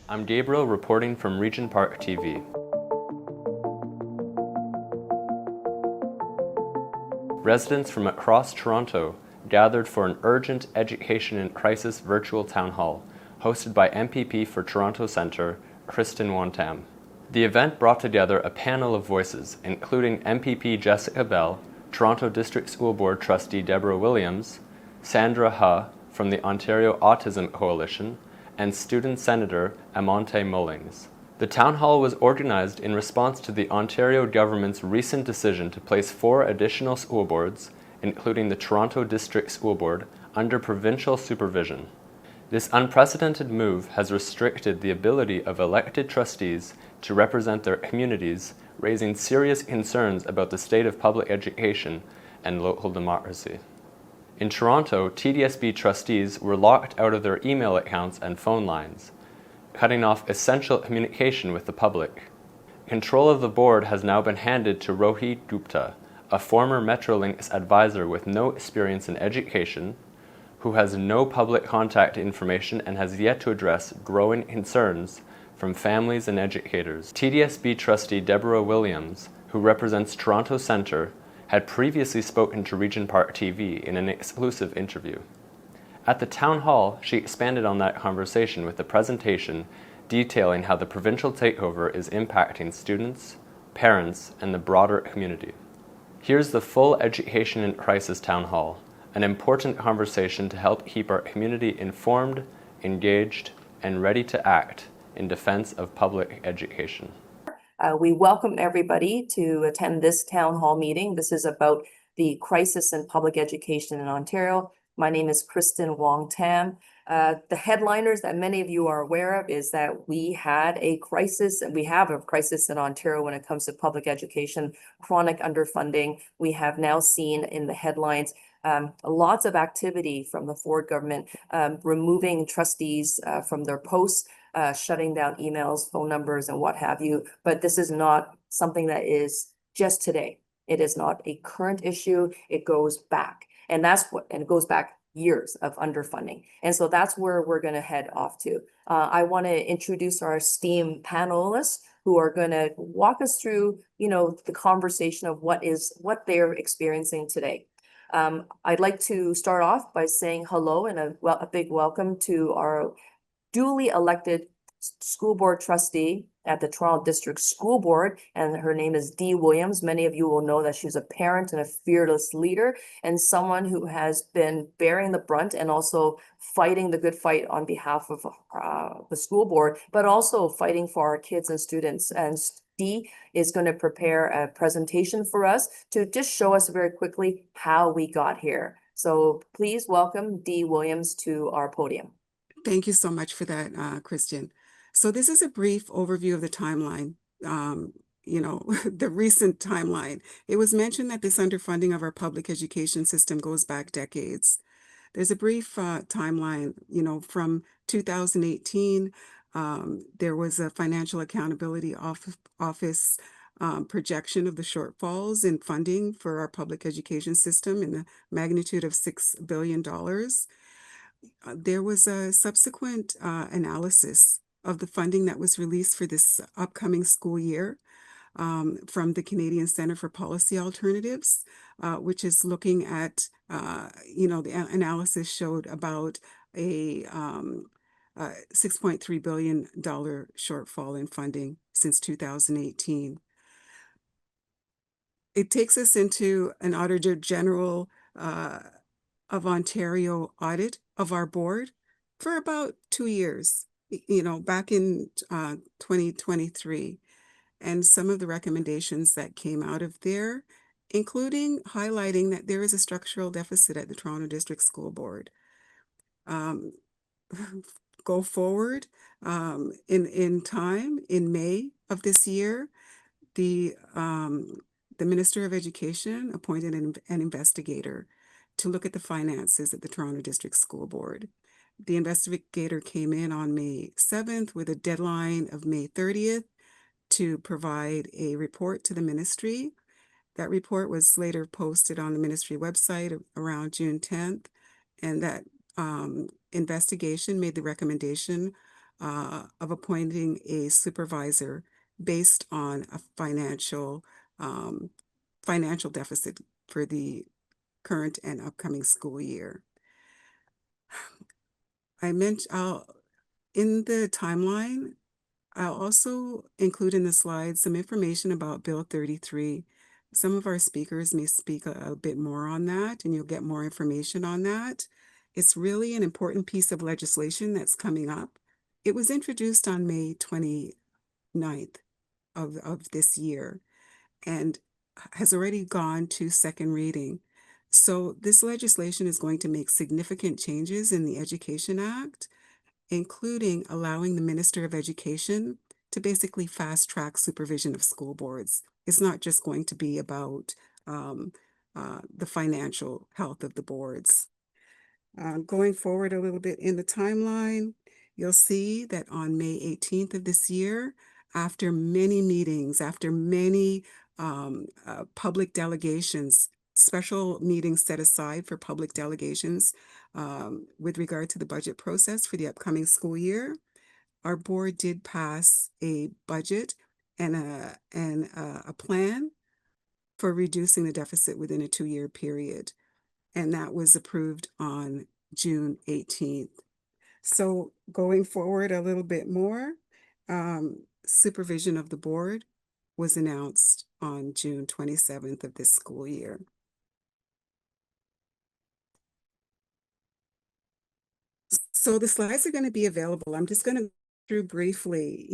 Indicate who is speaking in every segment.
Speaker 1: I'm Gabriel reporting from Regent Park TV. Residents from across Toronto gathered for an urgent education in crisis virtual town hall hosted by MPP for Toronto Centre, Kristyn Wong-Tam. The event brought together a panel of voices, including MPP Jessica Bell, Toronto District School Board Trustee Deborah Williams, Sandra Huh from the Ontario Autism Coalition, and Student Senator Amontaye Mullings. The town hall was organized in response to the Ontario government's recent decision to place 4 additional school boards, including the Toronto District School Board, under provincial supervision. This unprecedented move has restricted the ability of elected trustees to represent their communities, raising serious concerns about the state of public education and local democracy. In Toronto, TDSB trustees were locked out of their email accounts and phone lines, cutting off essential communication with the public. Control of the board has now been handed to Rohit Gupta, a former Metrolinx advisor with no experience in education, who has no public contact information and has yet to address growing concerns from families and educators. TDSB trustee Deborah Williams, who represents Toronto Centre, had previously spoken to Regent Park TV in an exclusive interview. At the town hall, she expanded on that conversation with a presentation detailing how the provincial takeover is impacting students, parents, and the broader community. Here's the full Education in Crisis Town Hall, an important conversation to help keep our community informed, engaged, and ready to act in defense of public education.
Speaker 2: We welcome everybody to attend this town hall meeting. This is about the crisis in public education in Ontario. My name is Kristyn Wong-Tam. The headliners that many of you are aware of is that we had a crisis, and we have a crisis in Ontario when it comes to public education, chronic underfunding. We have now seen in the headlines lots of activity from the Ford government, removing trustees from their posts, shutting down emails, phone numbers, and what have you. But this is not something that is just today. It is not a current issue. It goes back. And it goes back years of underfunding. And so that's where we're going to head off to. I want to introduce our esteemed panelists who are going to walk us through, the conversation of what they're experiencing today. I'd like to start off by saying hello and a big welcome to our duly elected school board trustee at the Toronto District School Board, and her name is Dee Williams. Many of you will know that she's a parent and a fearless leader and someone who has been bearing the brunt and also fighting the good fight on behalf of the school board, but also fighting for our kids and students. And Dee is going to prepare a presentation for us to just show us very quickly how we got here. So please welcome Dee Williams to our podium.
Speaker 3: Thank you so much for that, Kristyn. So this is a brief overview of the timeline, the recent timeline. It was mentioned that this underfunding of our public education system goes back decades. There's a brief timeline, from 2018, there was a Financial Accountability Office projection of the shortfalls in funding for our public education system in the magnitude of $6 billion. There was a subsequent analysis of the funding that was released for this upcoming school year from the Canadian Centre for Policy Alternatives, which is looking at, the analysis showed about a $6.3 billion shortfall in funding since 2018. It takes us into an Auditor General of Ontario audit of our board for about 2 years, back in 2023. And some of the recommendations that came out of there, including highlighting that there is a structural deficit at the Toronto District School Board. Go forward, in time, in May of this year, the Minister of Education appointed an investigator to look at the finances at the Toronto District School Board. The investigator came in on May 7th with a deadline of May 30th to provide a report to the ministry. That report was later posted on the ministry website around June 10th, and that investigation made the recommendation of appointing a supervisor based on a financial deficit for the current and upcoming school year. I mentioned in the timeline, I'll also include in the slides some information about Bill 33. Some of our speakers may speak a bit more on that, and you'll get more information on that. It's really an important piece of legislation that's coming up. It was introduced on May 29th of this year and has already gone to second reading. So this legislation is going to make significant changes in the Education Act, including allowing the Minister of Education to basically fast track supervision of school boards. It's not just going to be about the financial health of the boards. Going forward a little bit in the timeline, you'll see that on May 18th of this year, after many meetings, after many public delegations, special meetings set aside for public delegations with regard to the budget process for the upcoming school year, our board did pass a budget and a plan for reducing the deficit within a 2-year period. And that was approved on June 18th. So going forward a little bit more, supervision of the board was announced on June 27th of this school year. So the slides are going to be available. I'm just going to go through briefly,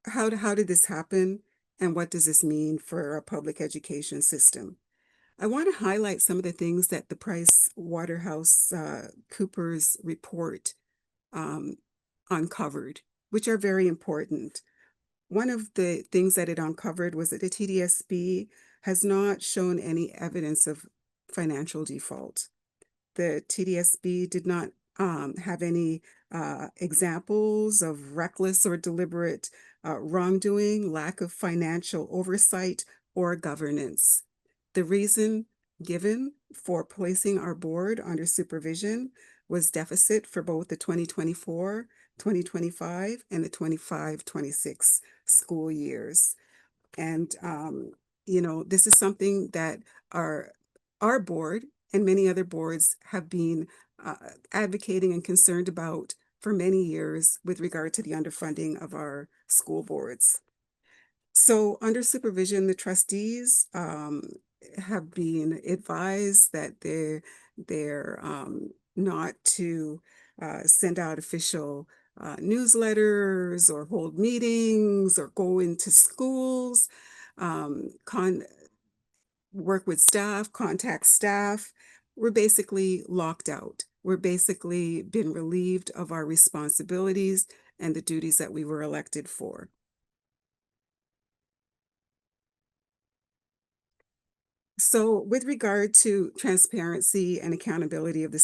Speaker 3: how did this happen and what does this mean for our public education system? I want to highlight some of the things that the Price Waterhouse Coopers report uncovered, which are very important. One of the things that it uncovered was that the TDSB has not shown any evidence of financial default. The TDSB did not have any examples of reckless or deliberate wrongdoing, lack of financial oversight, or governance. The reason given for placing our board under supervision was deficit for both the 2024, 2025, and the 25-26 school years. And, this is something that our board and many other boards have been advocating and concerned about for many years with regard to the underfunding of our school boards. So under supervision, the trustees have been advised that they're not to send out official newsletters or hold meetings or go into schools, work with staff, contact staff. We're basically locked out. We're basically been relieved of our responsibilities and the duties that we were elected for. So with regard to transparency and accountability of the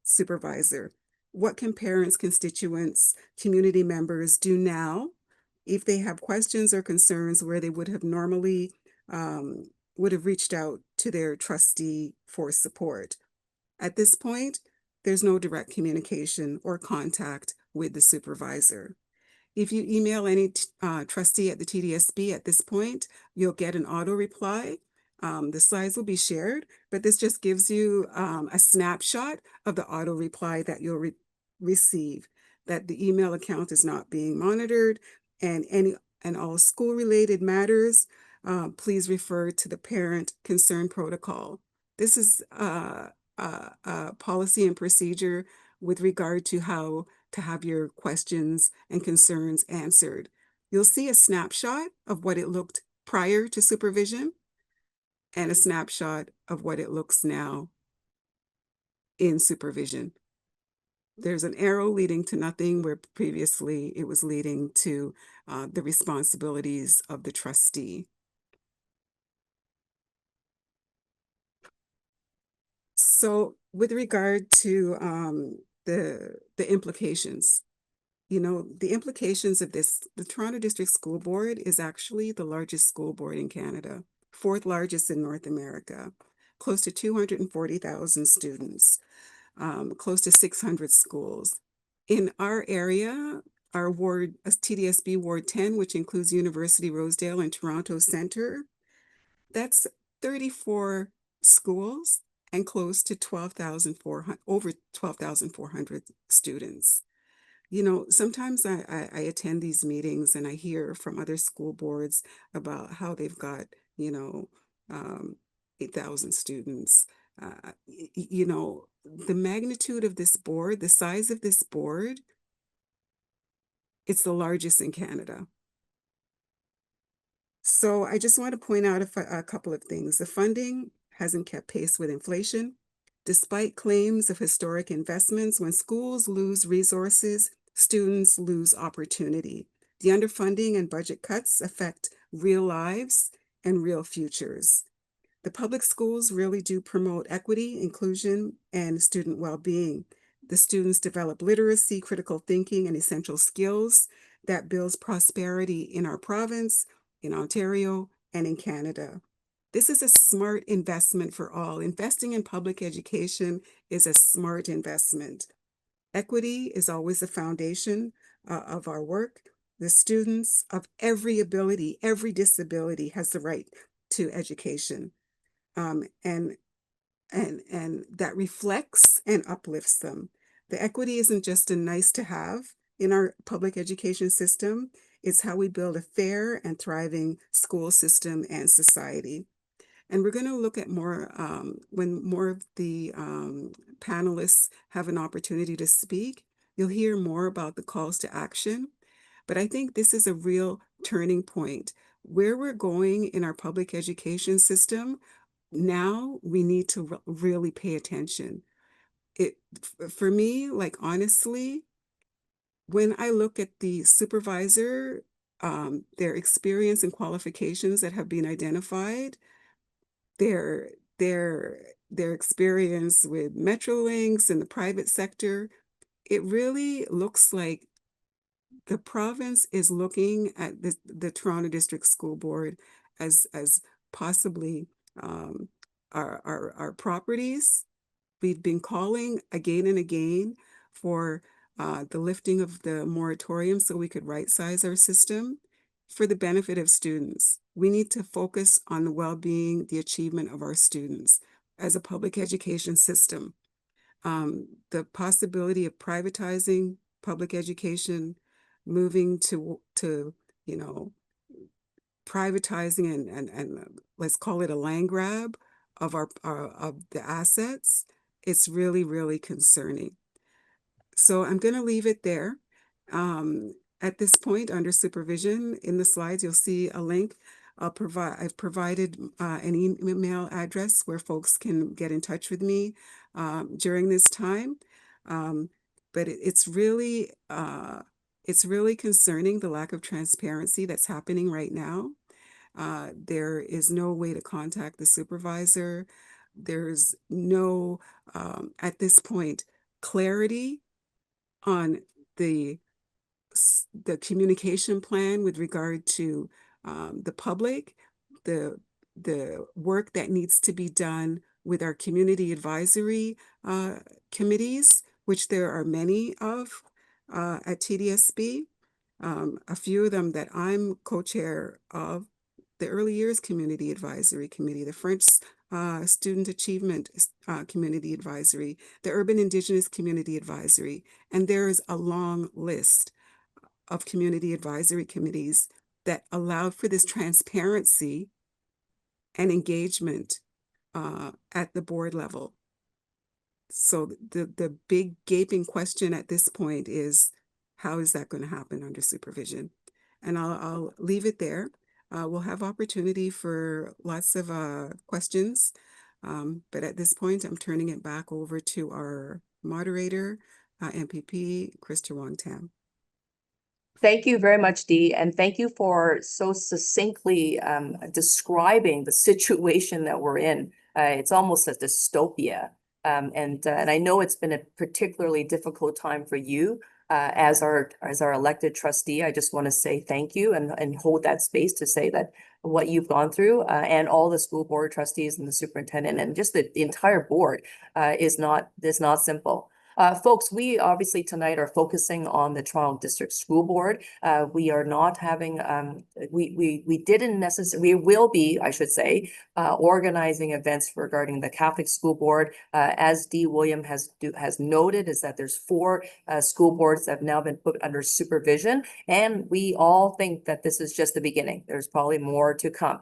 Speaker 3: supervisor, what can parents, constituents, community members do now if they have questions or concerns where they would have normally would have reached out to their trustee for support? At this point, there's no direct communication or contact with the supervisor. If you email any trustee at the TDSB at this point, you'll get an auto reply. The slides will be shared, but this just gives you a snapshot of the auto reply that you'll receive, that the email account is not being monitored, and all school-related matters, please refer to the parent concern protocol. This is a policy and procedure with regard to how to have your questions and concerns answered. You'll see a snapshot of what it looked prior to supervision and a snapshot of what it looks now in supervision. There's an arrow leading to nothing where previously it was leading to the responsibilities of the trustee. So with regard to the implications, the implications of this, the Toronto District School Board is actually the largest school board in Canada, 4th largest in North America, close to 240,000 students, close to 600 schools. In our area, our ward, TDSB Ward 10, which includes University Rosedale and Toronto Centre, that's 34 schools and close to 12,400, over 12,400 students. You know, sometimes I attend these meetings and I hear from other school boards about how they've got, you know, 8,000 students. You know, the magnitude of this board, the size of this board, it's the largest in Canada. So I just want to point out a couple of things. The funding hasn't kept pace with inflation. Despite claims of historic investments, when schools lose resources, students lose opportunity. The underfunding and budget cuts affect real lives and real futures. The public schools really do promote equity, inclusion, and student well-being. The students develop literacy, critical thinking, and essential skills that builds prosperity in our province, in Ontario, and in Canada. This is a smart investment for all. Investing in public education is a smart investment. Equity is always the foundation of our work. The students of every ability, every disability has the right to education. And that reflects and uplifts them. The equity isn't just a nice to have in our public education system. It's how we build a fair and thriving school system and society. And we're going to look at more when more of the panelists have an opportunity to speak. You'll hear more about the calls to action. But I think this is a real turning point. Where we're going in our public education system, now we need to really pay attention. For me, like honestly, when I look at the supervisor, their experience and qualifications that have been identified, their experience with Metrolinx and the private sector, it really looks like the province is looking at the Toronto District School Board as possibly our properties. We've been calling again and again for the lifting of the moratorium so we could right-size our system for the benefit of students. We need to focus on the well-being, the achievement of our students as a public education system. The possibility of privatizing public education, moving to you know, privatizing and let's call it a land grab of of the assets, it's really, really concerning. So I'm going to leave it there. At this point, under supervision, in the slides, you'll see a link. I've provided an email address where folks can get in touch with me during this time. But it's really concerning, the lack of transparency that's happening right now. There is no way to contact the supervisor. There's no, at this point, clarity on the communication plan with regard to the public, the work that needs to be done with our community advisory committees, which there are many of at TDSB. A few of them that I'm co-chair of: the Early Years Community Advisory Committee, the French Student Achievement Community Advisory, the Urban Indigenous Community Advisory, and there is a long list of community advisory committees that allowed for this transparency and engagement at the board level. So the big gaping question at this point is, how is that going to happen under supervision? And I'll leave it there. We'll have opportunity for lots of questions. But at this point, I'm turning it back over to our moderator, MPP Kristyn Wong-Tam.
Speaker 2: Thank you very much, Dee, and thank you for so succinctly describing the situation that we're in. It's almost a dystopia, and I know it's been a particularly difficult time for you as our elected trustee. I just want to say thank you and hold that space to say that what you've gone through, and all the school board trustees and the superintendent and just the entire board is not simple. Folks, we obviously tonight are focusing on the Toronto District School Board. We are not having, we didn't necessarily, we will be, I should say, organizing events regarding the Catholic School Board. As D. William has noted, is that there's 4 school boards that have now been put under supervision, and we all think that this is just the beginning. There's probably more to come.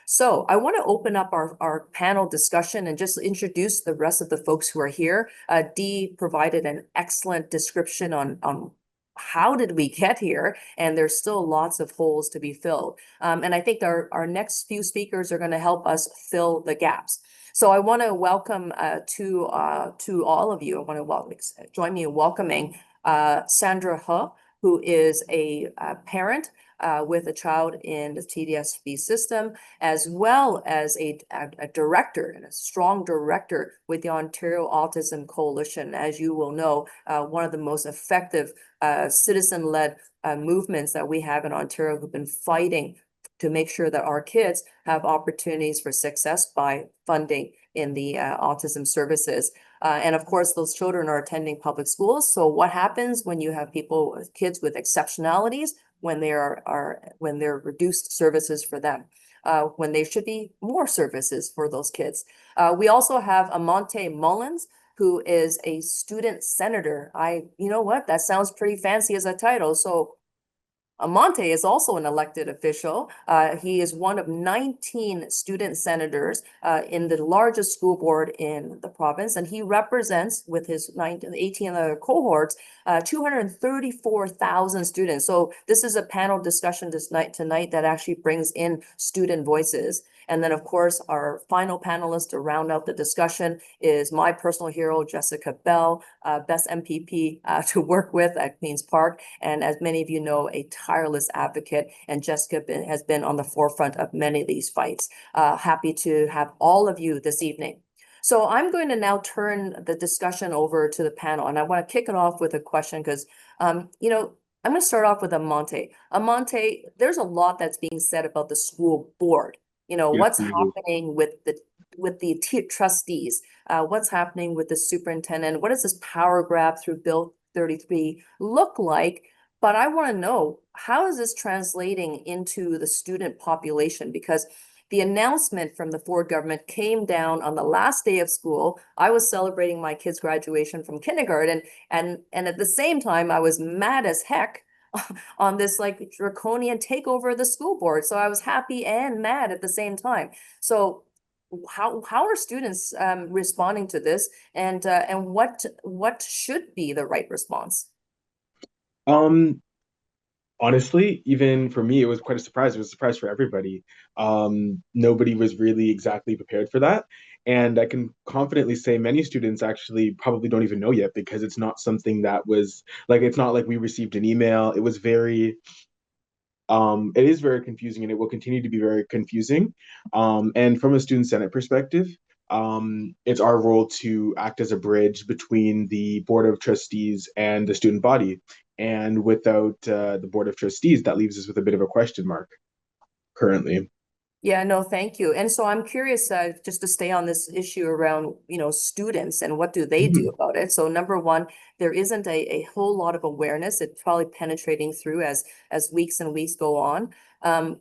Speaker 2: So I want to open up our panel discussion and just introduce the rest of the folks who are here. Dee provided an excellent description on how did we get here, and there's still lots of holes to be filled. And I think our next few speakers are going to help us fill the gaps. So I want to welcome to all of you. I want to join me in welcoming Sandra Huh, who is a parent with a child in the TDSB system, as well as a director and a strong director with the Ontario Autism Coalition. As you will know, one of the most effective citizen-led movements that we have in Ontario, who've been fighting to make sure that our kids have opportunities for success by funding in the autism services. And of course, those children are attending public schools. So what happens when you have kids with exceptionalities, when when there are reduced services for them, when there should be more services for those kids? We also have Amontaye Mullings, who is a student senator. You know what? That sounds pretty fancy as a title. So Amontaye is also an elected official. He is one of 19 student senators in the largest school board in the province, and he represents, with his 18 other cohorts, 234,000 students. So this is a panel discussion tonight that actually brings in student voices. And then, of course, our final panelist to round out the discussion is my personal hero, Jessica Bell, best MPP to work with at Queen's Park. And as many of you know, a tireless advocate. And Jessica has been on the forefront of many of these fights. Happy to have all of you this evening. So I'm going to now turn the discussion over to the panel. And I want to kick it off with a question because, you know, I'm going to start off with Amontaye. Amontaye, there's a lot that's being said about the school board. You know, what's happening with the trustees? What's happening with the superintendent? What does this power grab through Bill 33 look like? But I want to know, how is this translating into the student population? Because the announcement from the Ford government came down on the last day of school. I was celebrating my kids' graduation from kindergarten, and at the same time, I was mad as heck on this like draconian takeover of the school board. So I was happy and mad at the same time. So how are students responding to this, and what should be the right response?
Speaker 4: Honestly, even for me, it was quite a surprise. It was a surprise for everybody. Nobody was really exactly prepared for that. And I can confidently say many students actually probably don't even know yet, because it's not something that was like, it's not like we received an email. It was it is very confusing, and it will continue to be very confusing. And from a student senate perspective, it's our role to act as a bridge between the board of trustees and the student body. And without the board of trustees, that leaves us with a bit of a question mark currently.
Speaker 2: Yeah, no, thank you. And so I'm curious, just to stay on this issue around, you know, students and what do they do about it? So number one, there isn't a whole lot of awareness. It's probably penetrating through as weeks and weeks go on.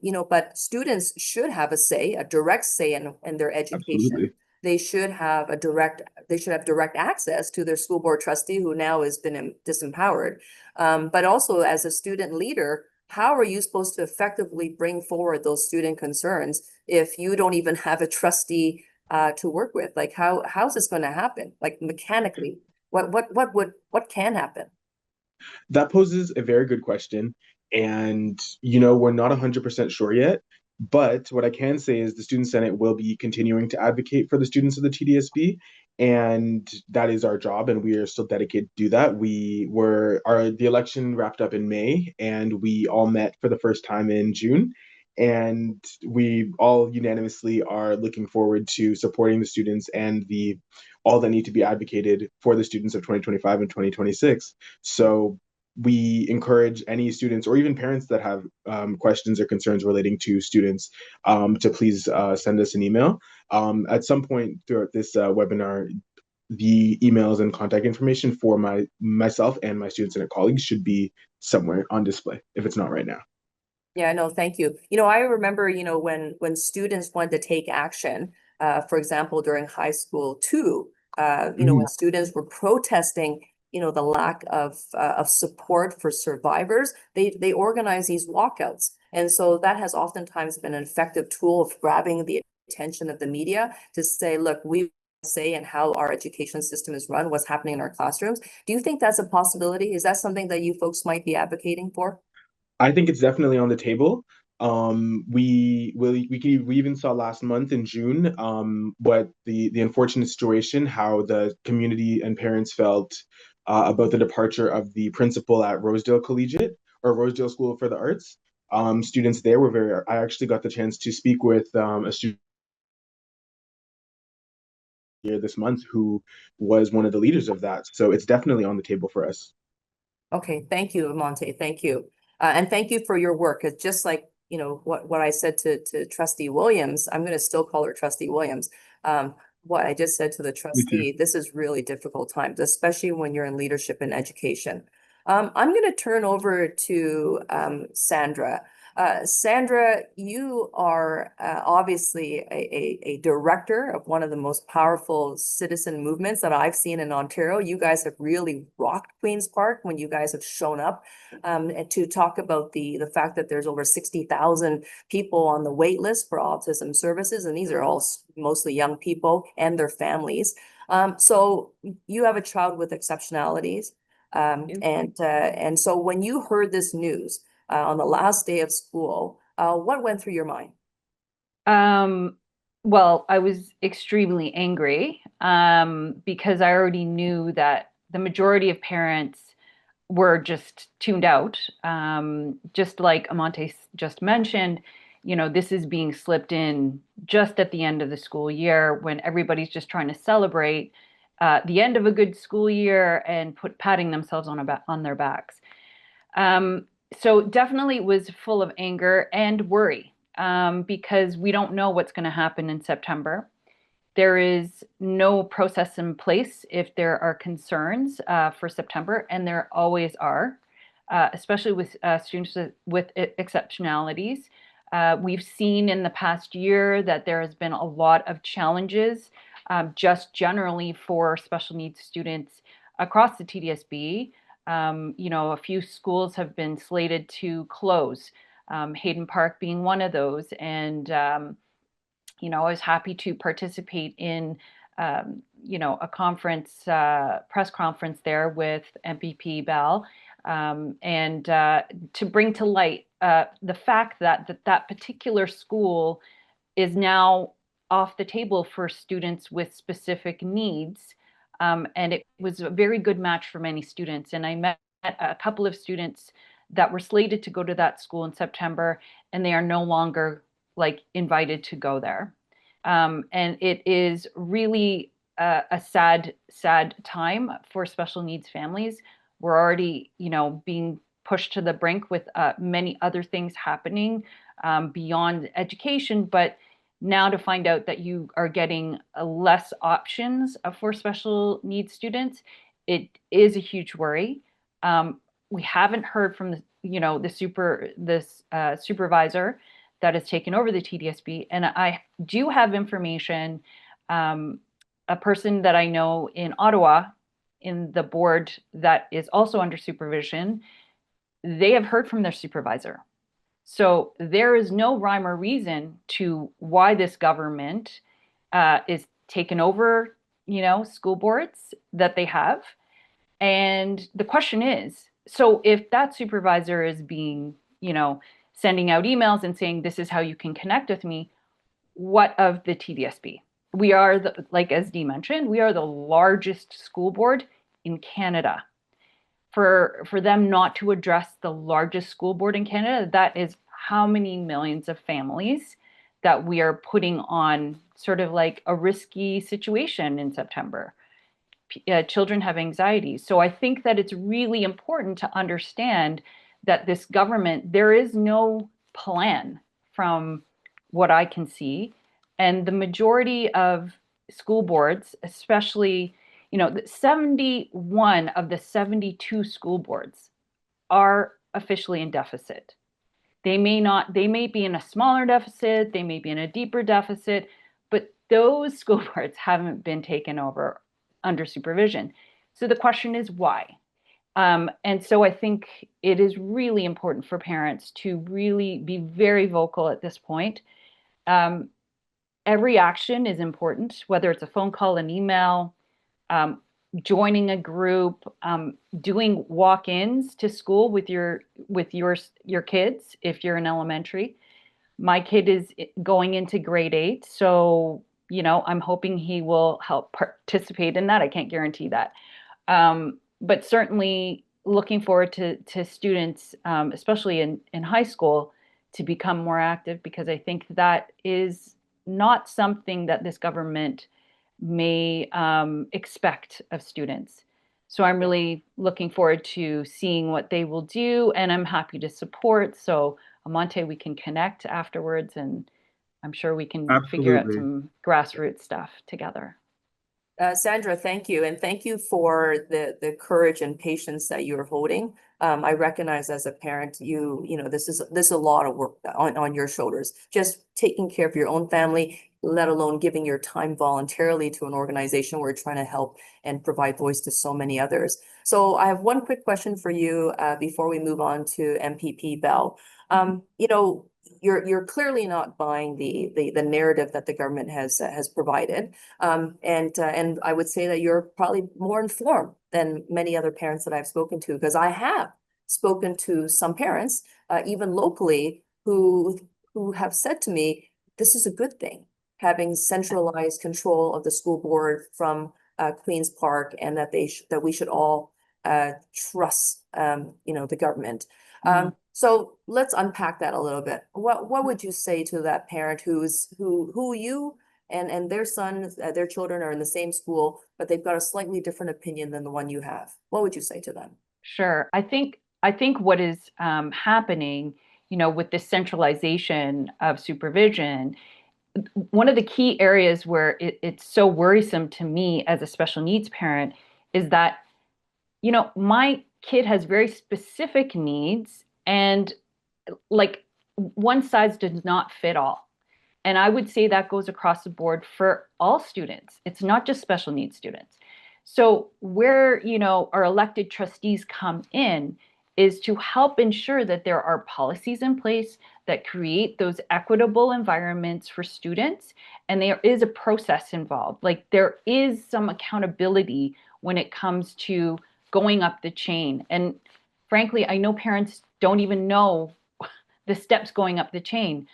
Speaker 2: You know, but students should have a say, a direct say in their education.
Speaker 4: Absolutely.
Speaker 2: They should have direct access to their school board trustee, who now has been disempowered. But also, as a student leader, how are you supposed to effectively bring forward those student concerns if you don't even have a trustee to work with? Like, how's this going to happen? Like, mechanically, what can happen?
Speaker 4: That poses a very good question. And, you know, we're not 100% sure yet. But what I can say is the Student Senate will be continuing to advocate for the students of the TDSB. And that is our job, and we are still dedicated to do that. The election wrapped up in May, and we all met for the first time in June. And we all unanimously are looking forward to supporting the students and all that need to be advocated for the students of 2025 and 2026. So we encourage any students or even parents that have questions or concerns relating to students to please send us an email. At some point throughout this webinar, the emails and contact information for myself and my Student Senate colleagues should be somewhere on display if it's not right now.
Speaker 2: Yeah, no, thank you. I remember, when students wanted to take action, for example, during high school too, when students were protesting, the lack of support for survivors, they organize these walkouts. And so that has oftentimes been an effective tool of grabbing the attention of the media to say, look, we say and how our education system is run, what's happening in our classrooms. Do you think that's a possibility? Is that something that you folks might be advocating for?
Speaker 4: I think it's definitely on the table. We even saw last month in June what the unfortunate situation, how the community and parents felt about the departure of the principal at Rosedale Collegiate or Rosedale School for the Arts. Students there were very. I actually got the chance to speak with a student here this month who was one of the leaders of that. So it's definitely on the table for us.
Speaker 2: Okay, thank you, Amontaye. Thank you. And thank you for your work. It's just like, what I said to Trustee Williams, I'm going to still call her Trustee Williams. What I just said to the trustee, this is really difficult times, especially when you're in leadership and education. I'm going to turn over to Sandra. Sandra, you are obviously a director of one of the most powerful citizen movements that I've seen in Ontario. You guys have really rocked Queen's Park when you guys have shown up and to talk about the fact that there's over 60,000 people on the wait list for autism services, and these are all mostly young people and their families. So you have a child with exceptionalities. And so when you heard this news on the last day of school, what went through your mind?
Speaker 5: Well, I was extremely angry because I already knew that the majority of parents were just tuned out. Just like Amontaye just mentioned, this is being slipped in just at the end of the school year when everybody's just trying to celebrate the end of a good school year and patting themselves on their backs. So definitely it was full of anger and worry because we don't know what's going to happen in September. There is no process in place if there are concerns for September, and there always are, especially with students with exceptionalities. We've seen in the past year that there has been a lot of challenges just generally for special needs students across the TDSB. A few schools have been slated to close, Hayden Park being one of those. And, I was happy to participate in, a conference, press conference there with MPP Bell, and to bring to light the fact that particular school is now off the table for students with specific needs. And it was a very good match for many students. And I met a couple of students that were slated to go to that school in September, and they are no longer invited to go there. And it is really a sad time for special needs families. We're already, being pushed to the brink with many other things happening beyond education, but now to find out that you are getting less options for special needs students, it is a huge worry. We haven't heard from the supervisor that has taken over the TDSB, and I do have information. A person that I know in Ottawa, in the board that is also under supervision, they have heard from their supervisor. So there is no rhyme or reason to why this government is taking over, school boards that they have. And the question is, so if that supervisor is being, sending out emails and saying, this is how you can connect with me, what of the TDSB? We are, as Dee mentioned, we are the largest school board in Canada. For them not to address the largest school board in Canada, that is how many millions of families that we are putting on sort of like a risky situation in September. Children have anxiety. So I think that it's really important to understand that this government, there is no plan from what I can see. And the majority of school boards, especially 71 of the 72 school boards are officially in deficit. They may be in a smaller deficit, they may be in a deeper deficit, but those school boards haven't been taken over under supervision. So the question is why? And so I think it is really important for parents to really be very vocal at this point. Every action is important, whether it's a phone call, an email, joining a group, doing walk-ins to school with your kids if you're in elementary. My kid is going into grade 8, so I'm hoping he will help participate in that. I can't guarantee that, but certainly looking forward to students, especially in high school, to become more active, because I think that is not something that this government may expect of students. So I'm really looking forward to seeing what they will do, and I'm happy to support. So Amontaye, we can connect afterwards, and I'm sure we can figure out
Speaker 4: Absolutely.
Speaker 5: some grassroots stuff together.
Speaker 2: Sandra, thank you. And thank you for the courage and patience that you're holding. I recognize as a parent, this is a lot of work on your shoulders, just taking care of your own family, let alone giving your time voluntarily to an organization where you're trying to help and provide voice to so many others. So I have one quick question for you before we move on to MPP Bell. You're clearly not buying the narrative that the government has provided, and I would say that you're probably more informed than many other parents that I've spoken to, because I have spoken to some parents, even locally, who have said to me, "This is a good thing, having centralized control of the school board from Queen's Park, and that that we should all trust the government." So let's unpack that a little bit. What would you say to that parent who you and their son, their children are in the same school, but they've got a slightly different opinion than the one you have? What would you say to them?
Speaker 5: Sure. I think what is happening, with this centralization of supervision, one of the key areas where it's so worrisome to me as a special needs parent is that, my kid has very specific needs, and like one size does not fit all. And I would say that goes across the board for all students. It's not just special needs students. So where, our elected trustees come in is to help ensure that there are policies in place that create those equitable environments for students. And there is a process involved. Like, there is some accountability when it comes to going up the chain. And frankly, I know parents don't even know the steps going up the chain.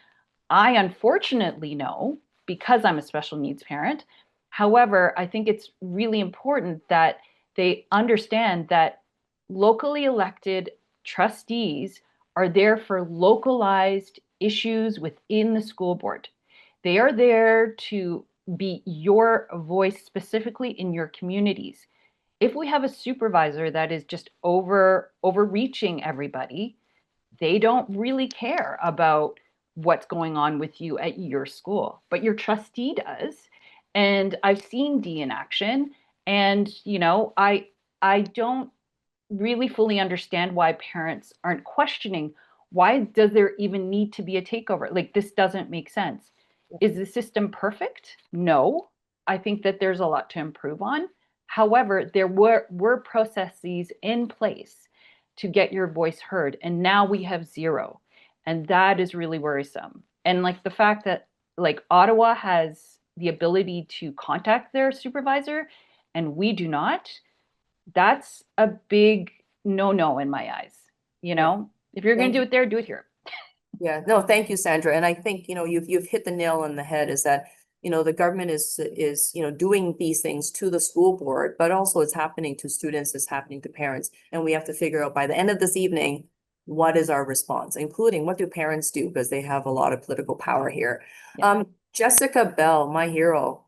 Speaker 5: I unfortunately know, because I'm a special needs parent. However, I think it's really important that they understand that locally elected trustees are there for localized issues within the school board. They are there to be your voice specifically in your communities. If we have a supervisor that is just overreaching everybody, they don't really care about what's going on with you at your school, but your trustee does. And I've seen D in action, and I don't really fully understand why parents aren't questioning, why does there even need to be a takeover? Like, this doesn't make sense. Is the system perfect? No. I think that there's a lot to improve on. However, there were processes in place to get your voice heard, and now we have zero. And that is really worrisome. And like the fact that Ottawa has the ability to contact their supervisor and we do not, that's a big no in my eyes. If you're going to do it there, do it here.
Speaker 2: Yeah, no, thank you, Sandra. And I think, you've hit the nail on the head, is that, the government is doing these things to the school board, but also it's happening to students, it's happening to parents. And we have to figure out by the end of this evening, what is our response, including what do parents do, because they have a lot of political power here. Yeah. Jessica Bell, my hero,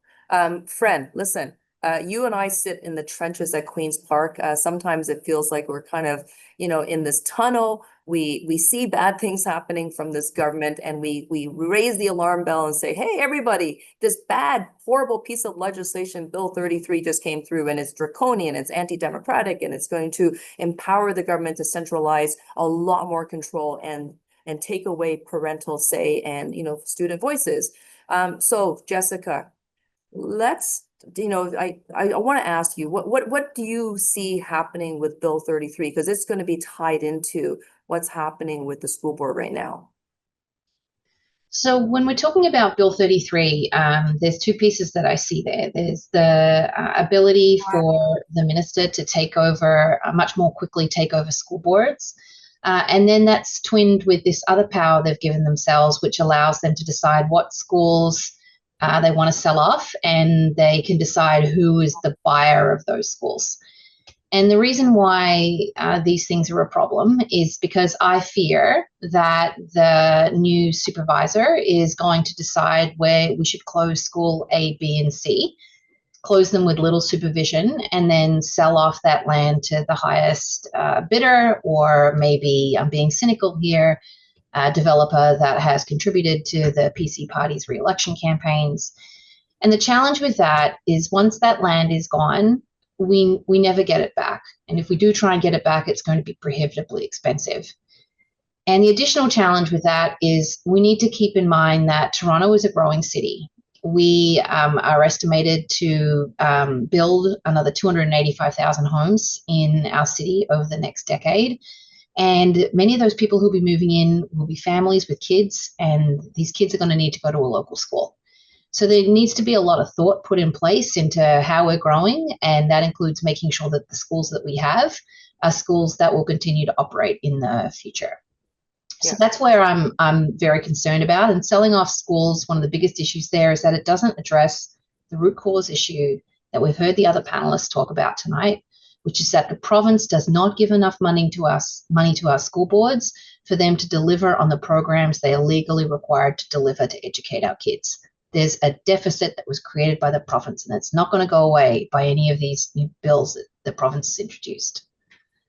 Speaker 2: friend, listen, You and I sit in the trenches at Queen's Park. Sometimes it feels like we're kind of, in this tunnel. We see bad things happening from this government, and we raise the alarm bell and say, hey, everybody, this bad, horrible piece of legislation, Bill 33, just came through, and it's draconian, it's anti-democratic, and it's going to empower the government to centralize a lot more control and take away parental say and, student voices. So Jessica, let's, I want to ask you, what do you see happening with Bill 33? Because it's going to be tied into what's happening with the school board right now.
Speaker 6: So when we're talking about Bill 33, there's two pieces that I see there. There's the ability for the minister to take over, much more quickly take over school boards. And then that's twinned with this other power they've given themselves, which allows them to decide what schools they want to sell off, and they can decide who is the buyer of those schools. And the reason why these things are a problem is because I fear that the new supervisor is going to decide where we should close school A, B, and C, close them with little supervision, and then sell off that land to the highest bidder, or maybe, I'm being cynical here, a developer that has contributed to the PC party's re-election campaigns. And the challenge with that is once that land is gone, we never get it back. And if we do try and get it back, it's going to be prohibitively expensive. And the additional challenge with that is we need to keep in mind that Toronto is a growing city. We are estimated to build another 285,000 homes in our city over the next decade. And many of those people who'll be moving in will be families with kids, and these kids are going to need to go to a local school. So there needs to be a lot of thought put in place into how we're growing, and that includes making sure that the schools that we have are schools that will continue to operate in the future. So
Speaker 2: Yeah.
Speaker 6: that's where I'm very concerned about. And selling off schools, one of the biggest issues there is that it doesn't address the root cause issue that we've heard the other panelists talk about tonight, which is that the province does not give enough money to our school boards for them to deliver on the programs they are legally required to deliver to educate our kids. There's a deficit that was created by the province, and it's not going to go away by any of these new bills that the province has introduced.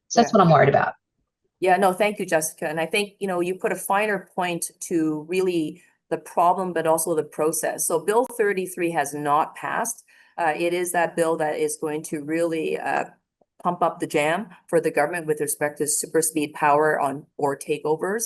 Speaker 6: So that's what I'm worried about.
Speaker 2: Yeah, no, thank you, Jessica. And I think, you put a finer point to really the problem, but also the process. So Bill 33 has not passed. It is that bill that is going to really pump up the jam for the government with respect to super speed power or takeovers.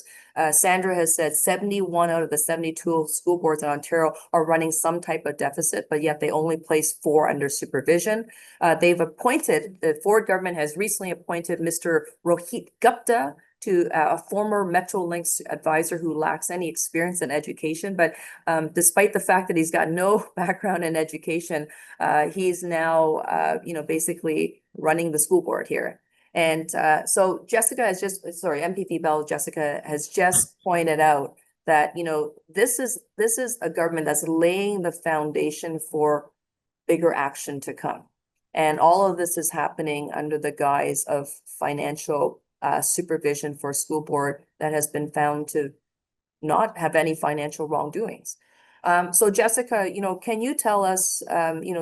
Speaker 2: Sandra has said 71 out of the 72 school boards in Ontario are running some type of deficit, but yet they only place 4 under supervision. The Ford government has recently appointed Mr. Rohit Gupta to a former Metrolinx advisor who lacks any experience in education. But despite the fact that he's got no background in education, he's now, basically running the school board here. And so Jessica has MPP Bell Jessica has just pointed out that, this is a government that's laying the foundation for bigger action to come. And all of this is happening under the guise of financial supervision for a school board that has been found to not have any financial wrongdoings. So Jessica, can you tell us,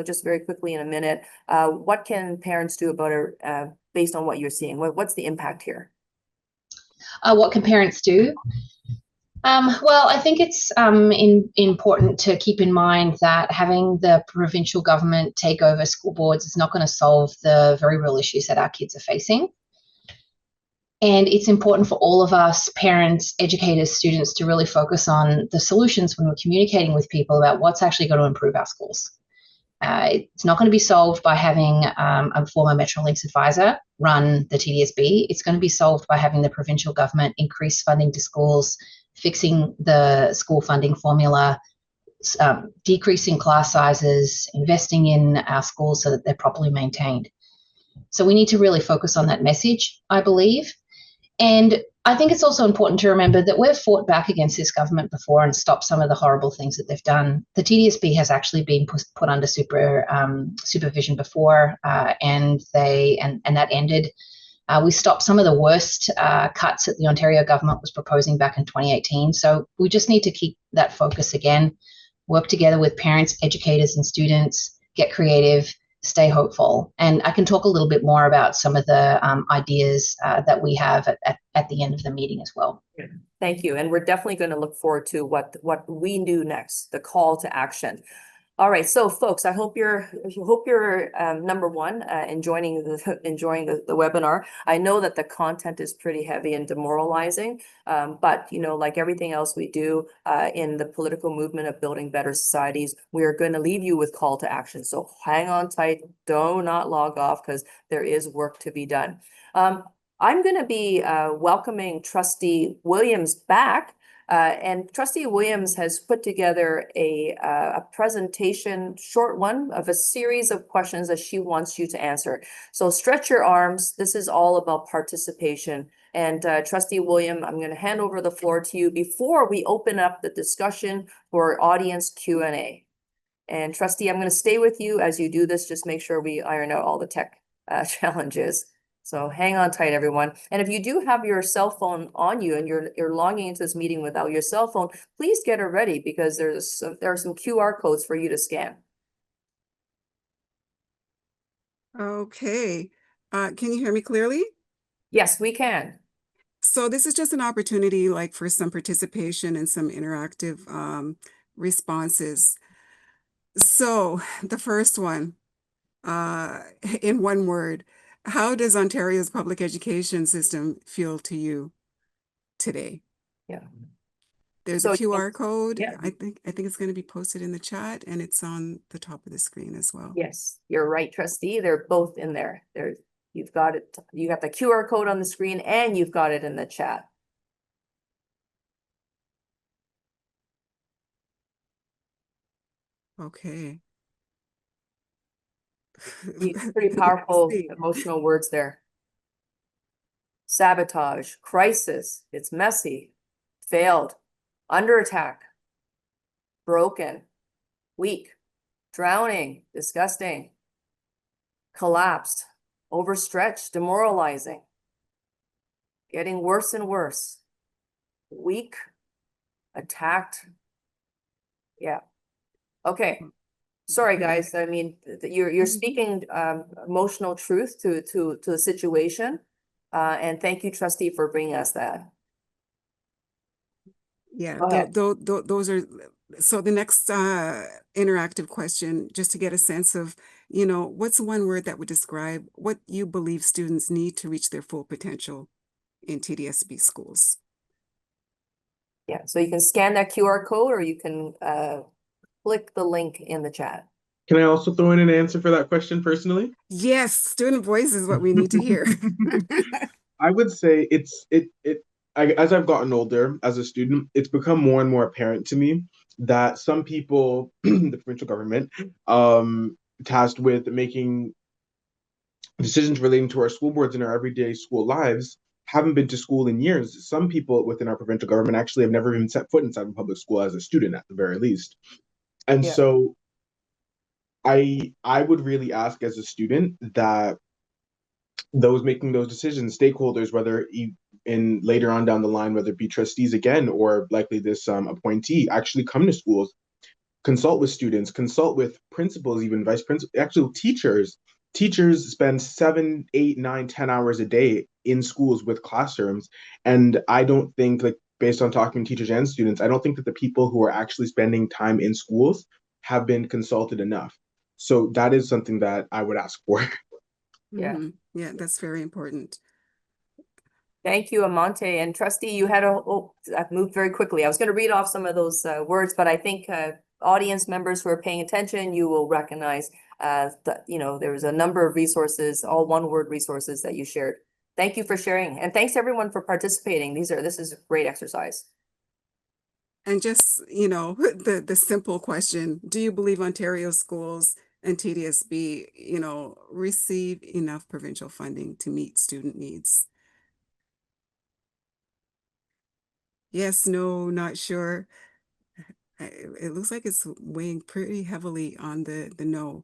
Speaker 2: just very quickly in a minute, what can parents do about it based on what you're seeing? What's the impact here?
Speaker 6: What can parents do? Well, I think it's important to keep in mind that having the provincial government take over school boards is not going to solve the very real issues that our kids are facing. And it's important for all of us, parents, educators, students, to really focus on the solutions when we're communicating with people about what's actually going to improve our schools. It's not going to be solved by having a former Metrolinx advisor run the TDSB. It's going to be solved by having the provincial government increase funding to schools, fixing the school funding formula, decreasing class sizes, investing in our schools so that they're properly maintained. So we need to really focus on that message, I believe. And I think it's also important to remember that we've fought back against this government before and stopped some of the horrible things that they've done. The TDSB has actually been put under supervision before, and that ended. We stopped some of the worst cuts that the Ontario government was proposing back in 2018. So we just need to keep that focus again, work together with parents, educators, and students, get creative, stay hopeful. And I can talk a little bit more about some of the ideas that we have at the end of the meeting as well.
Speaker 2: Thank you. And we're definitely going to look forward to what we do next, the call to action. All right, so folks, I hope you're number one, enjoying the webinar. I know that the content is pretty heavy and demoralizing, but you know, like everything else we do in the political movement of building better societies, we are going to leave you with call to action. So hang on tight, do not log off, because there is work to be done. I'm going to be welcoming Trustee Williams back. And Trustee Williams has put together a presentation, short one, of a series of questions that she wants you to answer. So stretch your arms. This is all about participation. And Trustee Williams, I'm going to hand over the floor to you before we open up the discussion for audience Q&A. And Trustee, I'm going to stay with you as you do this. Just make sure we iron out all the tech challenges. So hang on tight, everyone. And if you do have your cell phone on you and you're logging into this meeting without your cell phone, please get it ready, because there are some QR codes for you to scan.
Speaker 3: Okay. Can you hear me clearly?
Speaker 2: Yes, we can.
Speaker 3: So this is just an opportunity like for some participation and some interactive responses. So the first one, in one word, how does Ontario's public education system feel to you today?
Speaker 2: Yeah.
Speaker 3: There's
Speaker 2: So
Speaker 3: a QR code.
Speaker 2: yeah.
Speaker 3: I think it's going to be posted in the chat, and it's on the top of the screen as well.
Speaker 2: Yes, you're right, Trustee. They're both in there. You've got it. You got the QR code on the screen and you've got it in the chat.
Speaker 3: Okay.
Speaker 2: Pretty powerful emotional words there. Sabotage, crisis, it's messy, failed, under attack, broken, weak, drowning, disgusting, collapsed, overstretched, demoralizing, getting worse and worse, weak, attacked. Yeah. Okay. Sorry, guys. I mean, you're speaking emotional truth to the situation. And thank you, Trustee, for bringing us that.
Speaker 3: Yeah,
Speaker 2: Go ahead.
Speaker 3: those are, so the next interactive question, just to get a sense of, you know, what's one word that would describe what you believe students need to reach their full potential in TDSB schools?
Speaker 2: Yeah, so you can scan that QR code, or you can click the link in the chat.
Speaker 4: Can I also throw in an answer for that question personally?
Speaker 3: Yes, student voice is what we need to hear.
Speaker 4: I would say as I've gotten older as a student, it's become more and more apparent to me that some people, the provincial government, tasked with making decisions relating to our school boards and our everyday school lives, haven't been to school in years. Some people within our provincial government actually have never even set foot inside a public school as a student, at the very least. And
Speaker 2: Yeah.
Speaker 4: so I would really ask as a student that those making those decisions, stakeholders, whether in later on down the line, whether it be trustees again or likely this appointee, actually come to schools, consult with students, consult with principals, even vice principals, actual teachers. Teachers spend 7, 8, 9, 10 hours a day in schools with classrooms, and I don't think, like, based on talking to teachers and students, I don't think that the people who are actually spending time in schools have been consulted enough. So that is something that I would ask for.
Speaker 2: Yeah.
Speaker 3: Yeah, that's very important.
Speaker 2: Thank you, Amontaye. And Trustee, you had I've moved very quickly. I was going to read off some of those words, but I think audience members who are paying attention, you will recognize that, you know, there's a number of resources, all one-word resources that you shared. Thank you for sharing. And thanks everyone for participating. This is a great exercise.
Speaker 3: And just, you know, the simple question, do you believe Ontario schools and TDSB, you know, receive enough provincial funding to meet student needs? Yes, no, not sure. It looks like it's weighing pretty heavily on the no.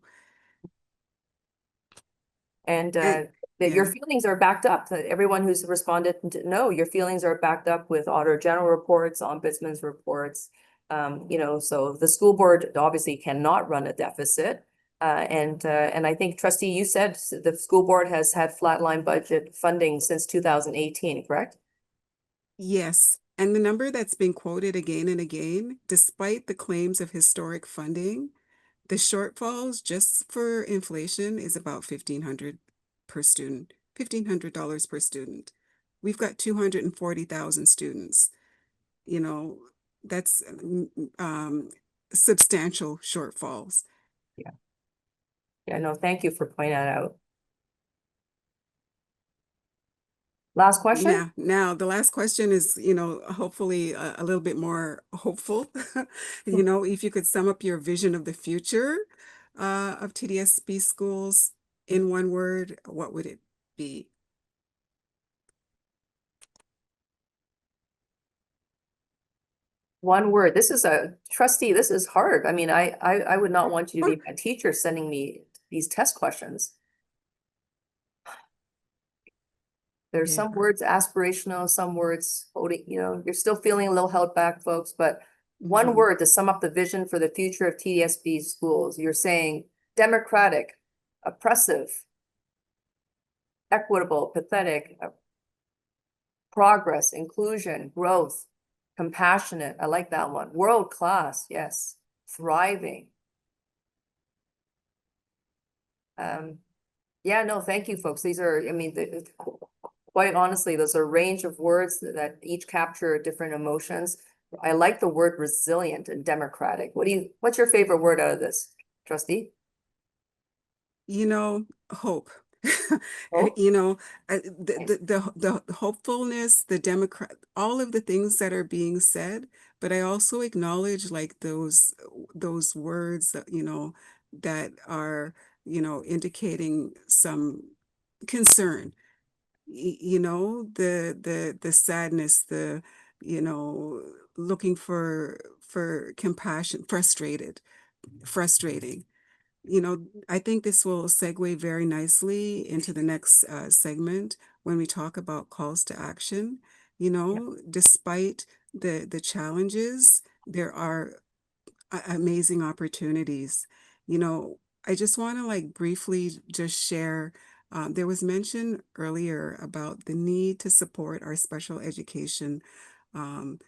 Speaker 2: And
Speaker 3: And-
Speaker 2: your
Speaker 3: yeah.
Speaker 2: feelings are backed up. Everyone who's responded, no, your feelings are backed up with Auditor General reports, Ombudsman's reports. You know, so the school board obviously cannot run a deficit. And I think, Trustee, you said the school board has had flatline budget funding since 2018, correct?
Speaker 3: Yes, and the number that's been quoted again and again, despite the claims of historic funding, the shortfalls just for inflation is about $1,500 per student, $1,500 per student. We've got 240,000 students. You know, that's substantial shortfalls.
Speaker 2: Yeah, no, thank you for pointing that out. Last question?
Speaker 3: Now the last question is, hopefully a little bit more hopeful. If you could sum up your vision of the future of TDSB schools in one word, what would it be?
Speaker 2: One word. This is Trustee, this is hard. I mean, I would not want you to be my teacher sending me these test questions. There's
Speaker 3: Yeah.
Speaker 2: some words aspirational, some words voting, you're still feeling a little held back, folks, but one
Speaker 3: Mhm.
Speaker 2: word to sum up the vision for the future of TDSB schools. You're saying democratic, oppressive, equitable, pathetic, progress, inclusion, growth, compassionate. I like that one. World class, yes. Thriving. Yeah, no, thank you, folks. These are, quite honestly, those are a range of words that each capture different emotions. I like the word resilient and democratic. What's your favorite word out of this, Trustee?
Speaker 3: Hope.
Speaker 2: Hope?
Speaker 3: The hopefulness, the democrat, all of the things that are being said, but I also acknowledge like those words that that are indicating some concern. The sadness, looking for compassion, frustrating. I think this will segue very nicely into the next segment when we talk about calls to action. Despite the challenges, there are amazing opportunities. I just want to like briefly just share. There was mention earlier about the need to support our special education um,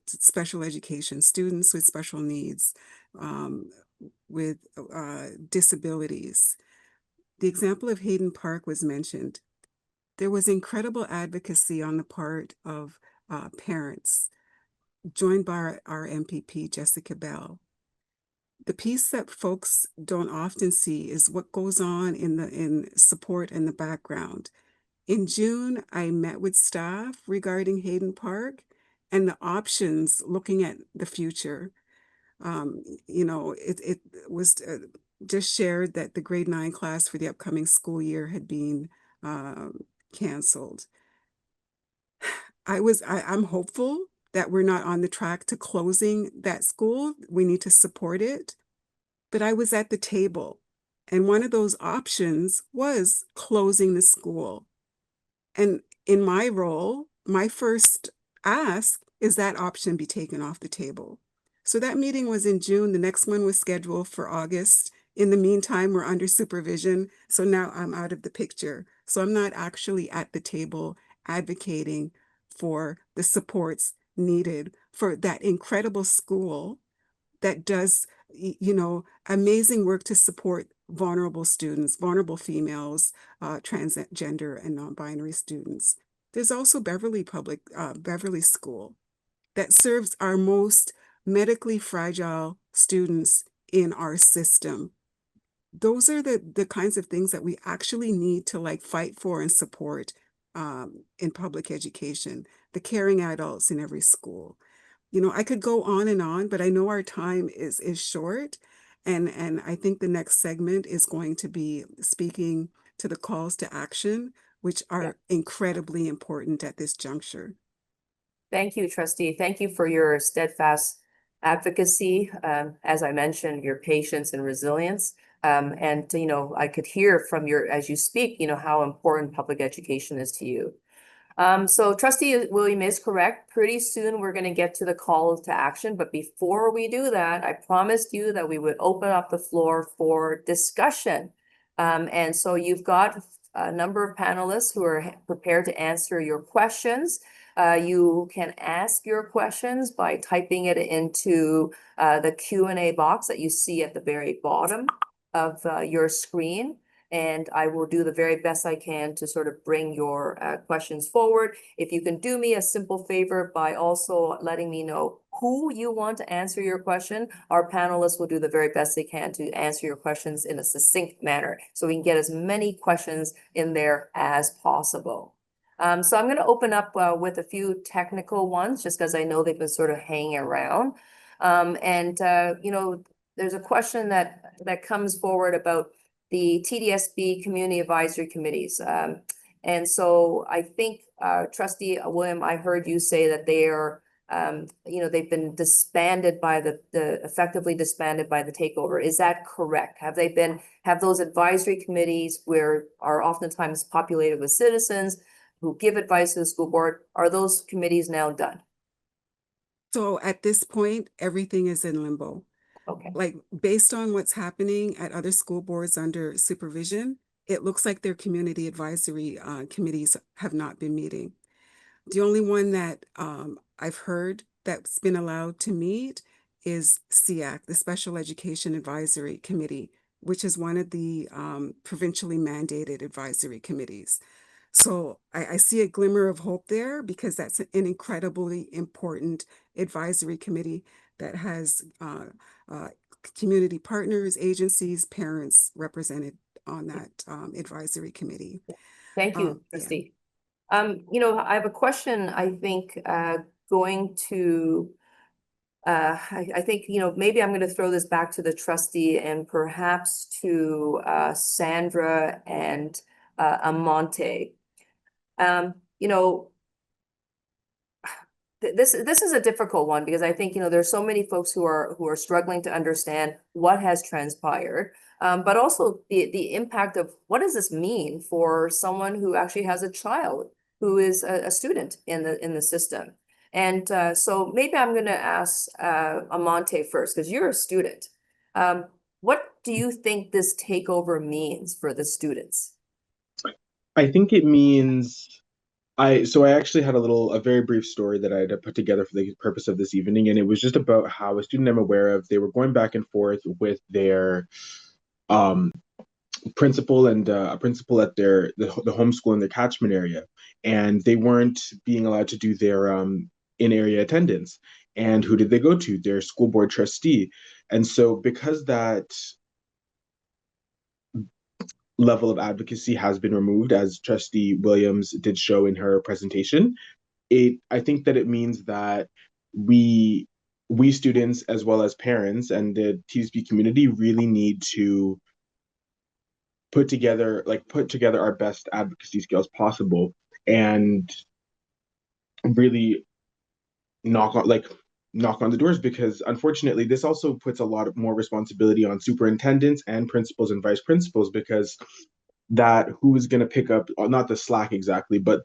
Speaker 3: special education students with special needs, with disabilities. The example of Hayden Park was mentioned. There was incredible advocacy on the part of parents, joined by our MPP Jessica Bell. The piece that folks don't often see is what goes on in support in the background. In June, I met with staff regarding Hayden Park and the options looking at the future. It was just shared that the grade 9 class for the upcoming school year had been canceled. I'm hopeful that we're not on the track to closing that school. We need to support it. But I was at the table, and one of those options was closing the school. And in my role, my first ask is that option be taken off the table. So that meeting was in June. The next one was scheduled for August. In the meantime, we're under supervision. So now I'm out of the picture. So I'm not actually at the table advocating for the supports needed for that incredible school that does, amazing work to support vulnerable students, vulnerable females, transgender and non-binary students. There's also Beverly School that serves our most medically fragile students in our system. Those are the kinds of things that we actually need to like fight for and support in public education, the caring adults in every school. I could go on, but I know our time is short. And I think the next segment is going to be speaking to the calls to action, which are incredibly important at this juncture.
Speaker 2: Thank you, Trustee. Thank you for your steadfast advocacy. As I mentioned, your patience and resilience. And I could hear from as you speak, how important public education is to you. So Trustee William is correct. Pretty soon we're going to get to the call to action. But before we do that, I promised you that we would open up the floor for discussion. And so you've got a number of panelists who are prepared to answer your questions. You can ask your questions by typing it into the Q&A box that you see at the very bottom of your screen. And I will do the very best I can to sort of bring your questions forward. If you can do me a simple favor by also letting me know who you want to answer your question, our panelists will do the very best they can to answer your questions in a succinct manner, so we can get as many questions in there as possible. So I'm going to open up with a few technical ones, just because I know they've been sort of hanging around. You know, there's a question that comes forward about the TDSB Community Advisory Committees. And so I think, Trustee William, I heard you say that they are, you know, they've been disbanded by effectively disbanded by the takeover. Is that correct? Have those advisory committees, where are oftentimes populated with citizens who give advice to the school board, are those committees now done?
Speaker 3: So at this point, everything is in limbo.
Speaker 2: Okay.
Speaker 3: Like, based on what's happening at other school boards under supervision, it looks like their community advisory committees have not been meeting. The only one that I've heard that's been allowed to meet is SEAC, the Special Education Advisory Committee, which is one of the provincially mandated advisory committees. So I see a glimmer of hope there, because that's an incredibly important advisory committee that has community partners, agencies, parents represented on that advisory committee.
Speaker 2: Thank you,
Speaker 3: Yeah.
Speaker 2: Trustee. You know, I have a question, I think, going to, I think, you know, maybe I'm going to throw this back to the trustee and perhaps to Sandra and Amontaye. You know, this is a difficult one, because I think, you know, there's so many folks who are struggling to understand what has transpired, but also the impact of what does this mean for someone who actually has a child who is a student in the system. And so maybe I'm going to ask Amontaye first, because you're a student. What do you think this takeover means for the students?
Speaker 4: I think it means I actually had a very brief story that I had to put together for the purpose of this evening, and it was just about how a student I'm aware of, they were going back and forth with their principal and a principal at the homeschool in their catchment area, and they weren't being allowed to do their in-area attendance. And who did they go to? Their school board trustee. And so because that level of advocacy has been removed, as Trustee Williams did show in her presentation, I think that it means that we students, as well as parents and the TDSB community, really need to put together our best advocacy skills possible, and really knock on the doors, because unfortunately this also puts a lot more responsibility on superintendents and principals and vice principals, because that who is going to pick up, not the slack exactly, but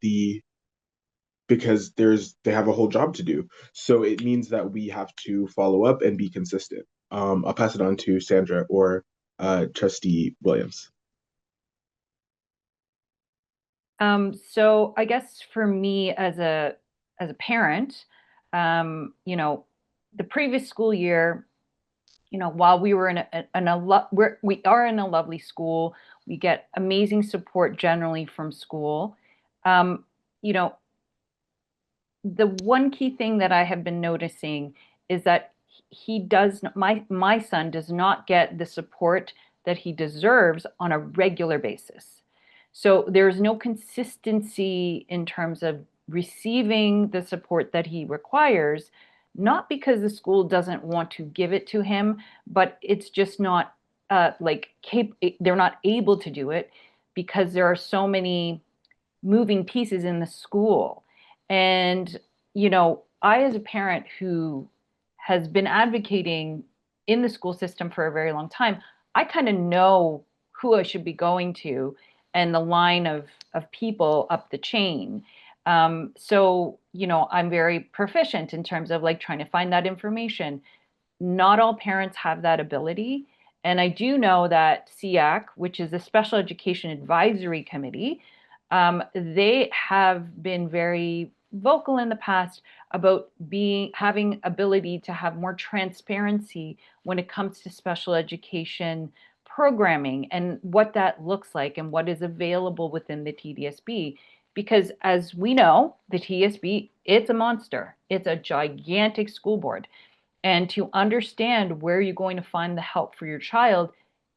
Speaker 4: because they have a whole job to do. So it means that we have to follow up and be consistent. I'll pass it on to Sandra or Trustee Williams.
Speaker 5: So I guess for me as a parent, you know, the previous school year, you know, while we were we are in a lovely school, we get amazing support generally from school. You know, the one key thing that I have been noticing is that my son does not get the support that he deserves on a regular basis. So there's no consistency in terms of receiving the support that he requires, not because the school doesn't want to give it to him, but it's just not they're not able to do it because there are so many moving pieces in the school. And, you know, I, as a parent who has been advocating in the school system for a very long time, I kind of know who I should be going to and the line of people up the chain. So, you know, I'm very proficient in terms of like trying to find that information. Not all parents have that ability. And I do know that SEAC, which is the Special Education Advisory Committee, they have been very vocal in the past about having ability to have more transparency when it comes to special education programming and what that looks like and what is available within the TDSB. Because as we know, the TDSB, it's a monster. It's a gigantic school board. And to understand where you're going to find the help for your child,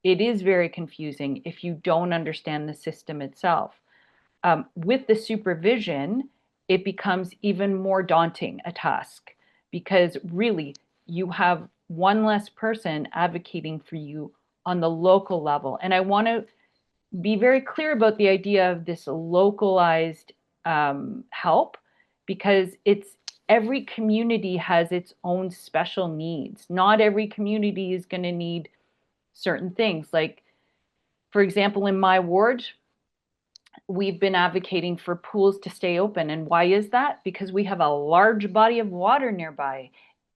Speaker 5: it is very confusing if you don't understand the system itself. With the supervision, it becomes even more daunting a task because really you have one less person advocating for you on the local level. And I want to be very clear about the idea of this localized help, because every community has its own special needs. Not every community is going to need certain things. Like, for example, in my ward, we've been advocating for pools to stay open. And why is that? Because we have a large body of water nearby.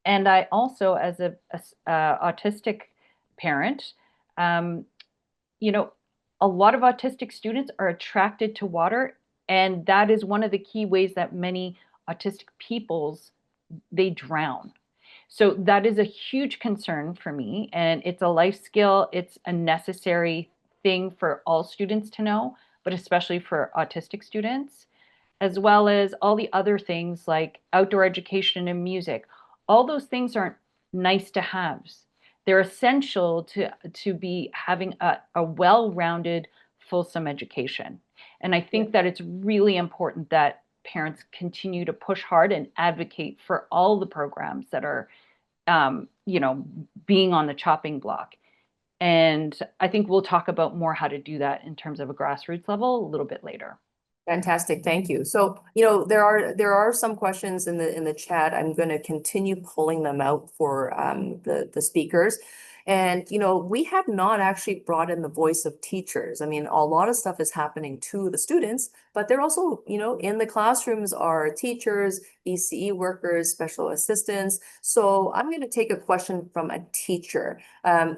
Speaker 5: And I also, as a autistic parent, you know, a lot of autistic students are attracted to water, and that is one of the key ways that many autistic peoples, they drown. So that is a huge concern for me, and it's a life skill. It's a necessary thing for all students to know, but especially for autistic students, as well as all the other things like outdoor education and music. All those things aren't nice to haves. They're essential to be having a well-rounded, fulsome education. And I think that it's really important that parents continue to push hard and advocate for all the programs that are, you know, being on the chopping block. And I think we'll talk about more how to do that in terms of a grassroots level a little bit later.
Speaker 2: Fantastic, thank you. So, you know, there are some questions in the chat. I'm going to continue pulling them out for the speakers. And, you know, we have not actually brought in the voice of teachers. I mean, a lot of stuff is happening to the students, but they're also, you know, in the classrooms are teachers, ECE workers, special assistants. So I'm going to take a question from a teacher.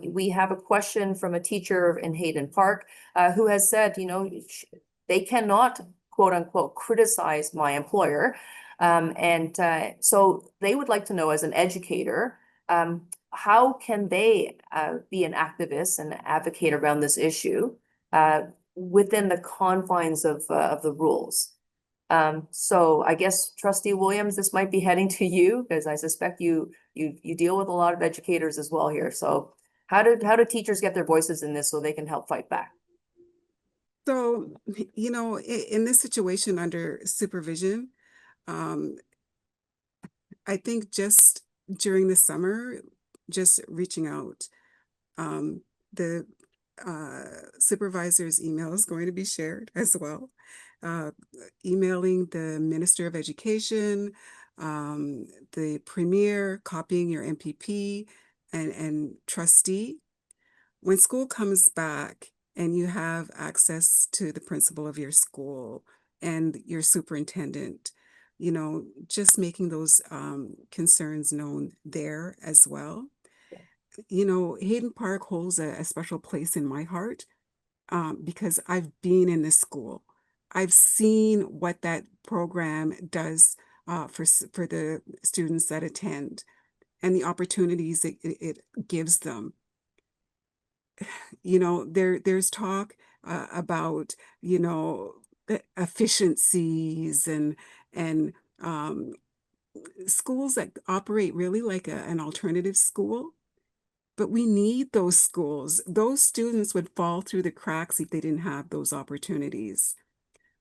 Speaker 2: We have a question from a teacher in Hayden Park who has said, you know, they cannot, quote unquote, criticize my employer. So they would like to know, as an educator, how can they be an activist and advocate around this issue within the confines of the rules? So I guess Trustee Williams, this might be heading to you, because I suspect you deal with a lot of educators as well here. So how do teachers get their voices in this so they can help fight back?
Speaker 3: So, you know, in this situation under supervision, I think just during the summer, just reaching out, the supervisor's email is going to be shared as well. Emailing the Minister of Education, the Premier, copying your MPP and trustee. When school comes back and you have access to the principal of your school and your superintendent, you know, just making those concerns known there as well. You know, Hayden Park holds a special place in my heart because I've been in this school. I've seen what that program does for the students that attend and the opportunities it gives them. You know, there's talk about, you know, efficiencies and schools that operate really like an alternative school. But we need those schools. Those students would fall through the cracks if they didn't have those opportunities.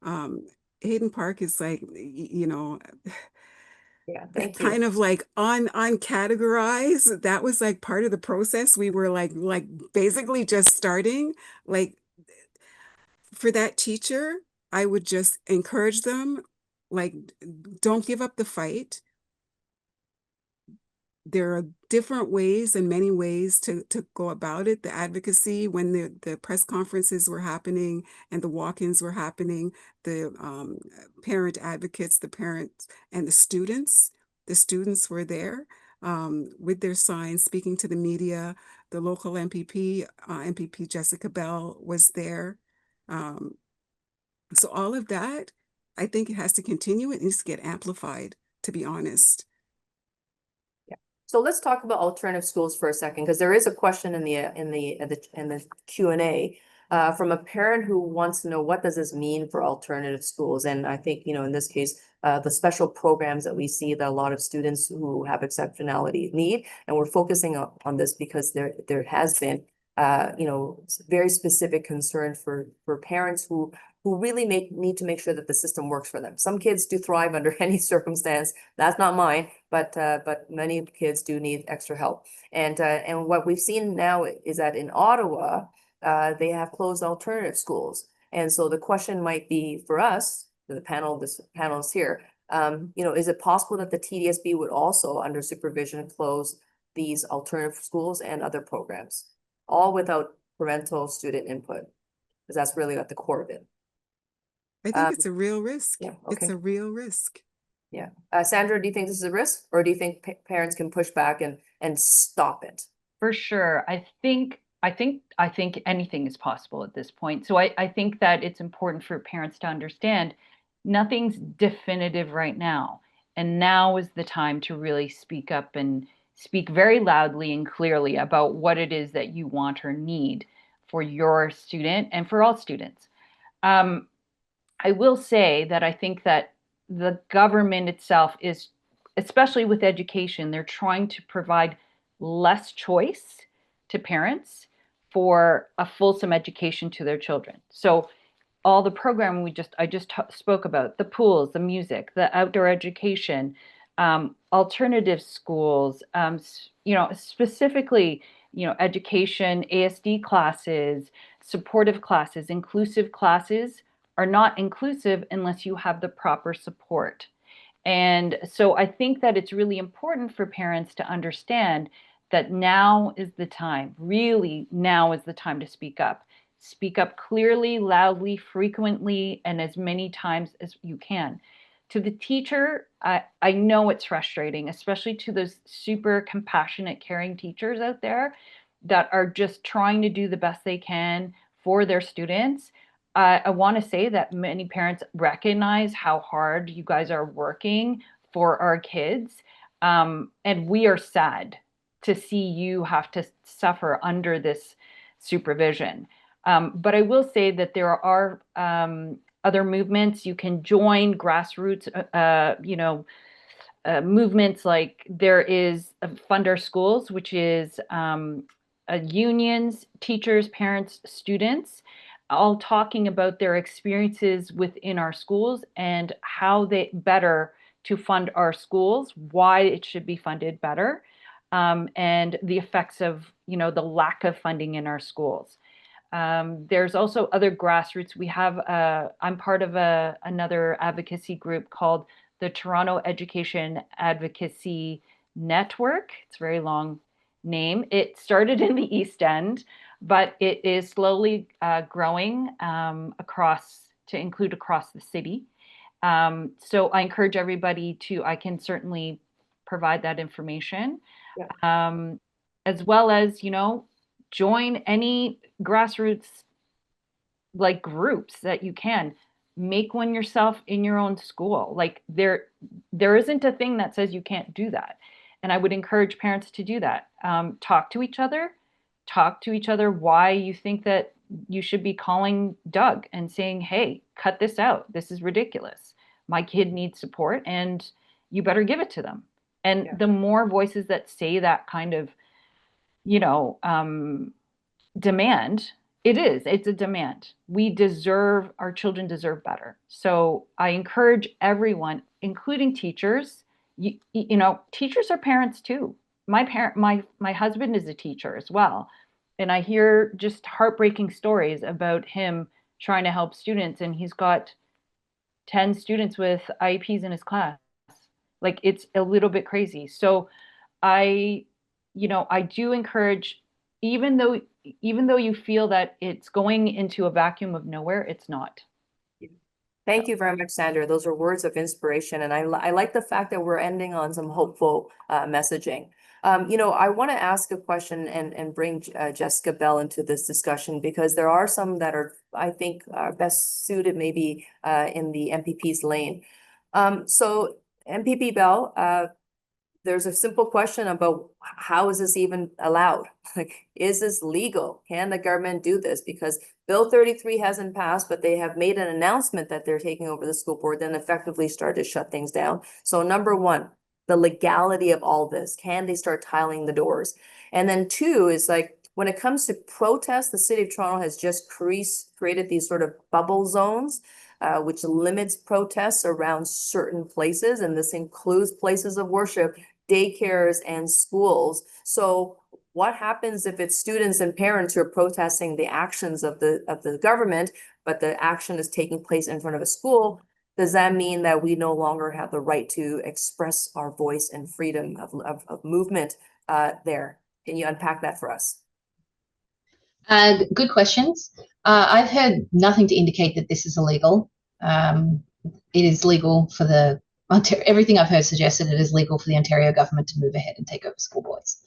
Speaker 3: Hayden Park is like, you know,
Speaker 2: Yeah, thank you.
Speaker 3: kind of like uncategorized. That was like part of the process. We were like basically just starting. Like, for that teacher, I would just encourage them, like, don't give up the fight. there are different ways and many ways to go about it. The advocacy, when the press conferences were happening and the walk-ins were happening, the parent advocates, the parents and the students were there with their signs speaking to the media. The local MPP, MPP Jessica Bell was there. So all of that, I think it has to continue. It needs to get amplified, to be honest.
Speaker 2: So let's talk about alternative schools for a second, because there is a question in the Q&A from a parent who wants to know, what does this mean for alternative schools? And I think, in this case, the special programs that we see that a lot of students who have exceptionality need, and we're focusing on this because there has been very specific concern for parents who really need to make sure that the system works for them. Some kids do thrive under any circumstance. That's not mine, but many kids do need extra help. And what we've seen now is that in Ottawa, they have closed alternative schools. And so the question might be for us, the panel, this panelist here, is it possible that the TDSB would also, under supervision, close these alternative schools and other programs, all without parental student input? Because that's really at the core of it.
Speaker 3: I think it's a real risk.
Speaker 2: Yeah,
Speaker 3: It's
Speaker 2: okay.
Speaker 3: a real risk.
Speaker 2: Yeah. Sandra, do you think this is a risk, or do you think parents can push back and stop it?
Speaker 5: For sure. I think anything is possible at this point. So I think that it's important for parents to understand nothing's definitive right now. And now is the time to really speak up and speak very loudly and clearly about what it is that you want or need for your student and for all students. I will say that I think that the government itself is, especially with education, they're trying to provide less choice to parents for a fulsome education to their children. So all the programming I just spoke about, the pools, the music, the outdoor education, alternative schools, specifically, education, ASD classes, supportive classes, inclusive classes are not inclusive unless you have the proper support. And so I think that it's really important for parents to understand that now is the time, really now is the time to speak up. Speak up clearly, loudly, frequently, and as many times as you can. To the teacher, I know it's frustrating, especially to those super compassionate, caring teachers out there that are just trying to do the best they can for their students. I want to say that many parents recognize how hard you guys are working for our kids. And we are sad to see you have to suffer under this supervision. But I will say that there are other movements. You can join grassroots, movements, like there is Fund Our Schools, which is unions, teachers, parents, students, all talking about their experiences within our schools and how they better to fund our schools, why it should be funded better, and the effects of the lack of funding in our schools. There's also other grassroots. We have I'm part of another advocacy group called the Toronto Education Advocacy Network. It's a very long name. It started in the East End, but it is slowly growing to include across the city. So I encourage everybody I can certainly provide that information. Yeah. As well as, join any grassroots like groups that you can. Make one yourself in your own school. Like there isn't a thing that says you can't do that. And I would encourage parents to do that. Talk to each other why you think that you should be calling Doug and saying, hey, cut this out. This is ridiculous. My kid needs support and you better give it to them. And the more voices that say that kind of, demand, it's a demand. Our children deserve better. So I encourage everyone, including teachers, teachers are parents too. My husband is a teacher as well. And I hear just heartbreaking stories about him trying to help students, and he's got 10 students with IEPs in his class. Like, it's a little bit crazy. So I do encourage, even though you feel that it's going into a vacuum of nowhere, it's not.
Speaker 2: Thank you very much, Sandra. Those are words of inspiration. And I like the fact that we're ending on some hopeful messaging. I want to ask a question and bring Jessica Bell into this discussion, because there are some that are, I think, best suited maybe in the MPP's lane. So MPP Bell, there's a simple question about how is this even allowed? Like, is this legal? Can the government do this? Because Bill 33 hasn't passed, but they have made an announcement that they're taking over the school board, then effectively started to shut things down. So number one, the legality of all this. Can they start tiling the doors? And then two is like, when it comes to protests, the city of Toronto has just created these sort of bubble zones, which limits protests around certain places. And this includes places of worship, daycares, and schools. So what happens if it's students and parents who are protesting the actions of the government, but the action is taking place in front of a school? Does that mean that we no longer have the right to express our voice and freedom of movement there? Can you unpack that for us?
Speaker 6: Good questions. I've heard nothing to indicate that this is illegal. It is legal for the everything I've heard suggested it is legal for the Ontario government to move ahead and take over school boards.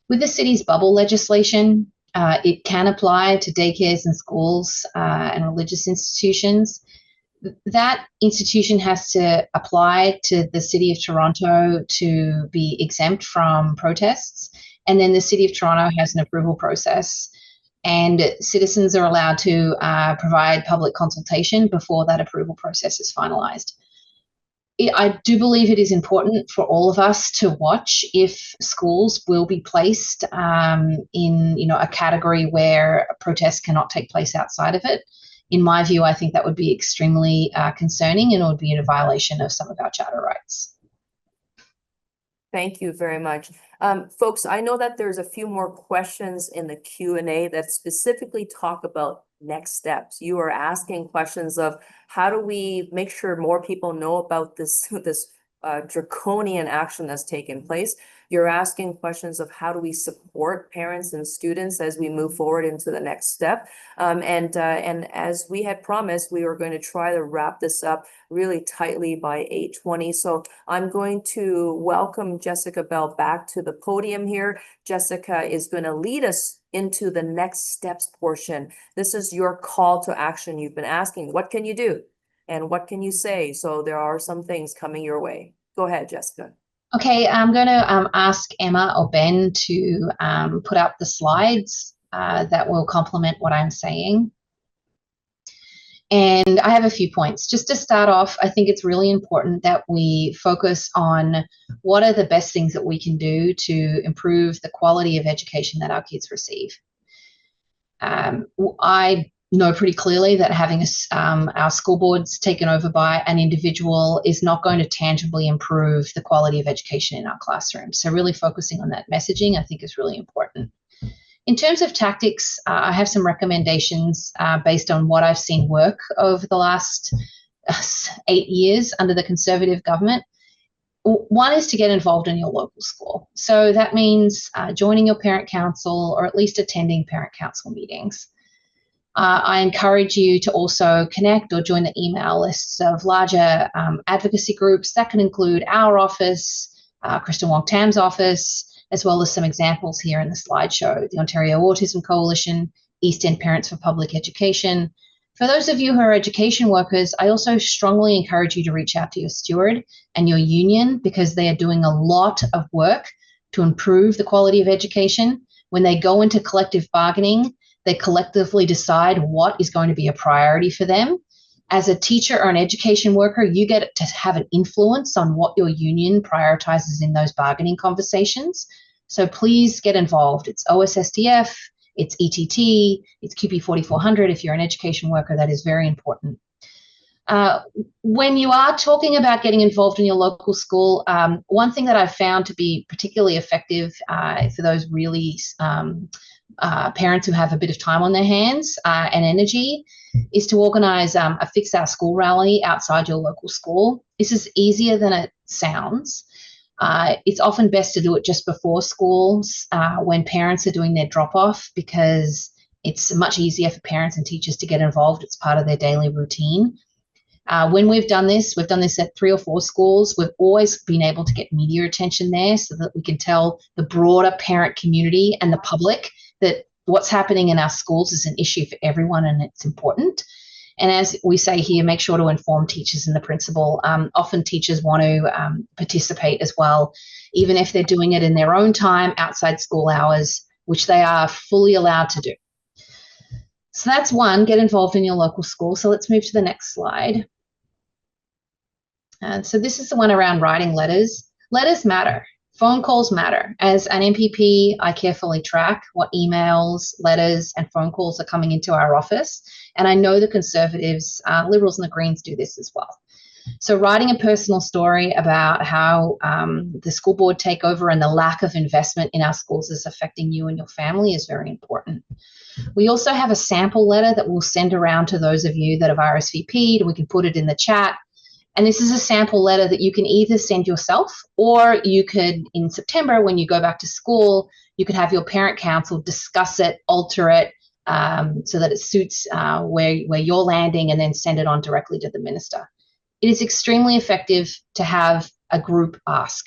Speaker 6: With the city's bubble legislation, it can apply to daycares and schools and religious institutions. That institution has to apply to the City of Toronto to be exempt from protests, and then the City of Toronto has an approval process, and citizens are allowed to provide public consultation before that approval process is finalised. I do believe it is important for all of us to watch if schools will be placed in a category where protests cannot take place outside of it. In my view, I think that would be extremely concerning, and it would be in a violation of some of our charter rights.
Speaker 2: Thank you very much. Folks, I know that there's a few more questions in the Q&A that specifically talk about next steps. You are asking questions of how do we make sure more people know about this draconian action that's taken place. You're asking questions of how do we support parents and students as we move forward into the next step. And as we had promised, we were going to try to wrap this up really tightly by 8:20. So I'm going to welcome Jessica Bell back to the podium here. Jessica is going to lead us into the next steps portion. This is your call to action. You've been asking, what can you do? And what can you say? So there are some things coming your way. Go ahead, Jessica.
Speaker 6: Okay, I'm going to ask Emma or Ben to put up the slides that will complement what I'm saying. And I have a few points. Just to start off, I think it's really important that we focus on what are the best things that we can do to improve the quality of education that our kids receive. I know pretty clearly that having our school boards taken over by an individual is not going to tangibly improve the quality of education in our classrooms. So really focusing on that messaging, I think, is really important. In terms of tactics, I have some recommendations based on what I've seen work over the last 8 years under the Conservative government. One is to get involved in your local school. So that means joining your parent council or at least attending parent council meetings. I encourage you to also connect or join the email lists of larger advocacy groups. That can include our office, Kristyn Wong-Tam's office, as well as some examples here in the slideshow, the Ontario Autism Coalition, East End Parents for Public Education. For those of you who are education workers, I also strongly encourage you to reach out to your steward and your union, because they are doing a lot of work to improve the quality of education. When they go into collective bargaining, they collectively decide what is going to be a priority for them. As a teacher or an education worker, you get to have an influence on what your union prioritizes in those bargaining conversations. So please get involved. It's OSSTF, it's ETT, it's QP 4400. If you're an education worker, that is very important. When you are talking about getting involved in your local school, one thing that I've found to be particularly effective for those really parents who have a bit of time on their hands and energy is to organise a Fix Our School rally outside your local school. This is easier than it sounds. It's often best to do it just before schools when parents are doing their drop-off, because it's much easier for parents and teachers to get involved. It's part of their daily routine. When we've done this at 3 or 4 schools, we've always been able to get media attention there so that we can tell the broader parent community and the public that what's happening in our schools is an issue for everyone and it's important. And as we say here, make sure to inform teachers and the principal. Often teachers want to participate as well, even if they're doing it in their own time outside school hours, which they are fully allowed to do. So that's one, get involved in your local school. So let's move to the next slide. And so this is the one around writing letters. Letters matter. Phone calls matter. As an MPP, I carefully track what emails, letters, and phone calls are coming into our office. And I know the Conservatives, Liberals and the Greens do this as well. So writing a personal story about how the school board takeover and the lack of investment in our schools is affecting you and your family is very important. We also have a sample letter that we'll send around to those of you that have RSVP'd. We can put it in the chat. And this is a sample letter that you can either send yourself, or you could, in September, when you go back to school, you could have your parent council discuss it, alter it, so that it suits where you're landing, and then send it on directly to the minister. It is extremely effective to have a group ask.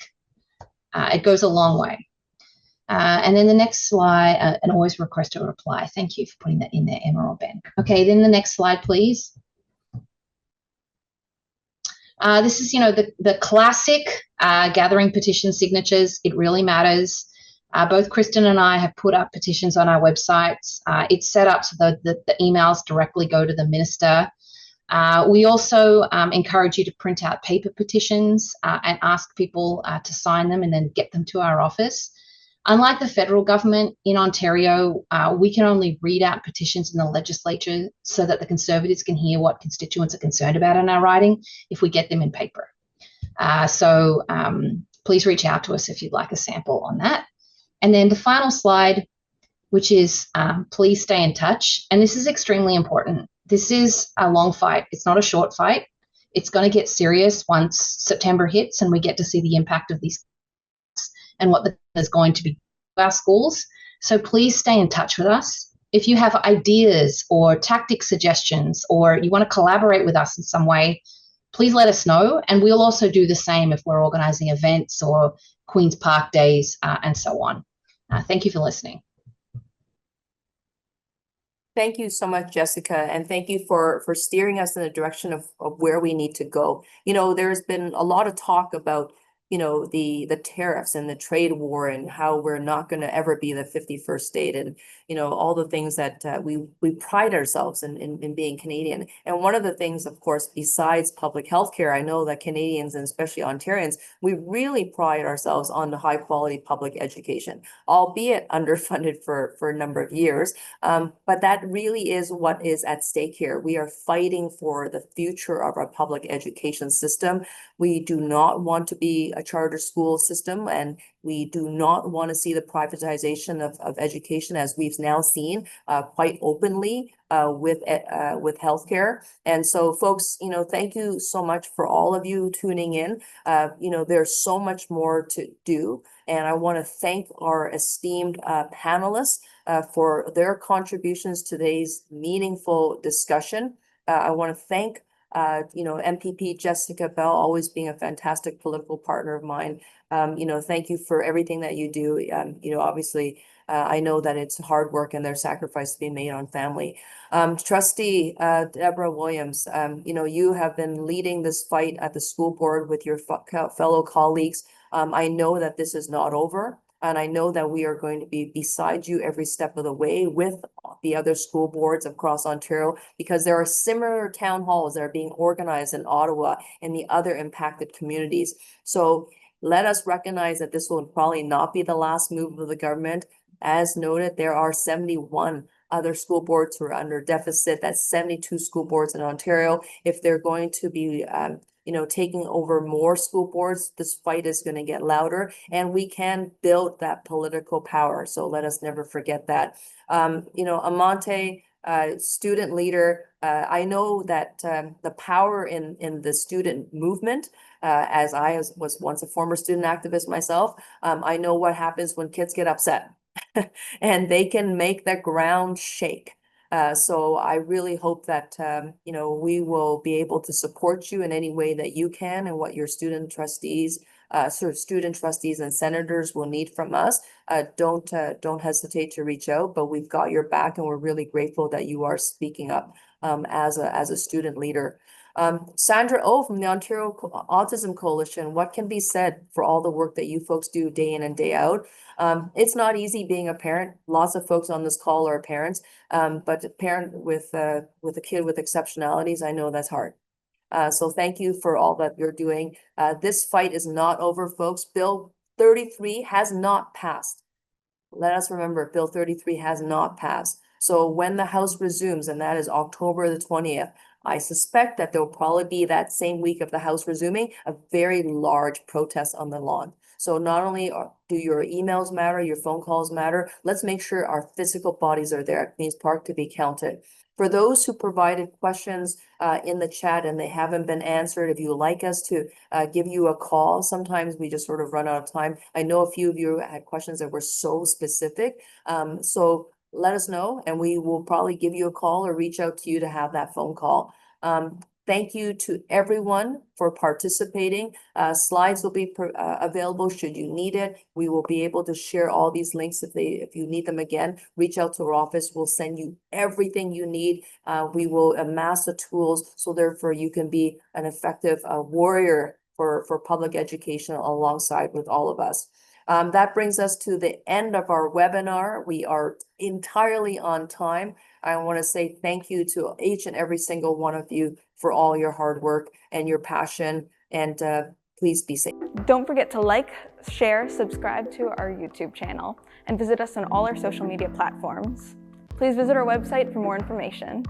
Speaker 6: It goes a long way. And then the next slide, and always request a reply. Thank you for putting that in there, Emma or Ben. Okay, then the next slide, please. This is, the classic gathering petition signatures. It really matters. Both Kristyn and I have put up petitions on our websites. It's set up so that the emails directly go to the minister. We also encourage you to print out paper petitions and ask people to sign them and then get them to our office. Unlike the federal government, in Ontario, we can only read out petitions in the legislature so that the Conservatives can hear what constituents are concerned about in our riding if we get them in paper. So please reach out to us if you'd like a sample on that. And then the final slide, which is please stay in touch. And this is extremely important. This is a long fight. It's not a short fight. It's going to get serious once September hits and we get to see the impact of these and what is going to be our schools. So please stay in touch with us. If you have ideas or tactic suggestions, or you want to collaborate with us in some way, please let us know. And we'll also do the same if we're organizing events or Queen's Park days and so on. Thank you for listening.
Speaker 2: Thank you so much, Jessica, and thank you for steering us in the direction of where we need to go. There's been a lot of talk about the tariffs and the trade war and how we're not going to ever be the 51st state, and all the things that we pride ourselves in being Canadian. And one of the things, of course, besides public health care, I know that Canadians and especially Ontarians, we really pride ourselves on the high quality public education, albeit underfunded for a number of years. But that really is what is at stake here. We are fighting for the future of our public education system. We do not want to be a charter school system, and we do not want to see the privatization of education, as we've now seen quite openly with healthcare. And so, folks, thank you so much for all of you tuning in. There's so much more to do, and I want to thank our esteemed panelists for their contributions to today's meaningful discussion. I want to thank MPP Jessica Bell, always being a fantastic political partner of mine. Thank you for everything that you do. Obviously, I know that it's hard work and there's sacrifice to be made on family. Trustee Deborah Williams, you have been leading this fight at the school board with your fellow colleagues. I know that this is not over. And I know that we are going to be beside you every step of the way with the other school boards across Ontario, because there are similar town halls that are being organized in Ottawa and the other impacted communities. So let us recognize that this will probably not be the last move of the government. As noted, there are 71 other school boards who are under deficit. That's 72 school boards in Ontario. If they're going to be taking over more school boards, this fight is going to get louder, and we can build that political power. So let us never forget that. Amontaye, student leader, I know that the power in the student movement, as I was once a former student activist myself, I know what happens when kids get upset and they can make the ground shake. So I really hope that, you know, we will be able to support you in any way that you can and what your student trustees, student trustees and senators will need from us. Don't hesitate to reach out, but we've got your back and we're really grateful that you are speaking up as a student leader. Sandra Oh from the Ontario Autism Coalition, what can be said for all the work that you folks do day in and day out? It's not easy being a parent. Lots of folks on this call are parents, but a parent with a kid with exceptionalities, I know that's hard. So thank you for all that you're doing. This fight is not over, folks. Bill 33 has not passed. Let us remember, Bill 33 has not passed. So when the House resumes, and that is October the 20th, I suspect that there will probably be that same week of the House resuming, a very large protest on the lawn. So not only do your emails matter, your phone calls matter, let's make sure our physical bodies are there at Queen's Park to be counted. For those who provided questions in the chat and they haven't been answered, if you would like us to give you a call, sometimes we just sort of run out of time. I know a few of you had questions that were so specific. So let us know and we will probably give you a call or reach out to you to have that phone call. Thank you to everyone for participating. Slides will be available should you need it. We will be able to share all these links if you need them again. Reach out to our office. We'll send you everything you need. We will amass the tools so therefore you can be an effective warrior for public education alongside with all of us. That brings us to the end of our webinar. We are entirely on time. I want to say thank you to each and every single one of you for all your hard work and your passion, and please be safe.
Speaker 7: Don't forget to like, share, subscribe to our YouTube channel, and visit us on all our social media platforms. Please visit our website for more information.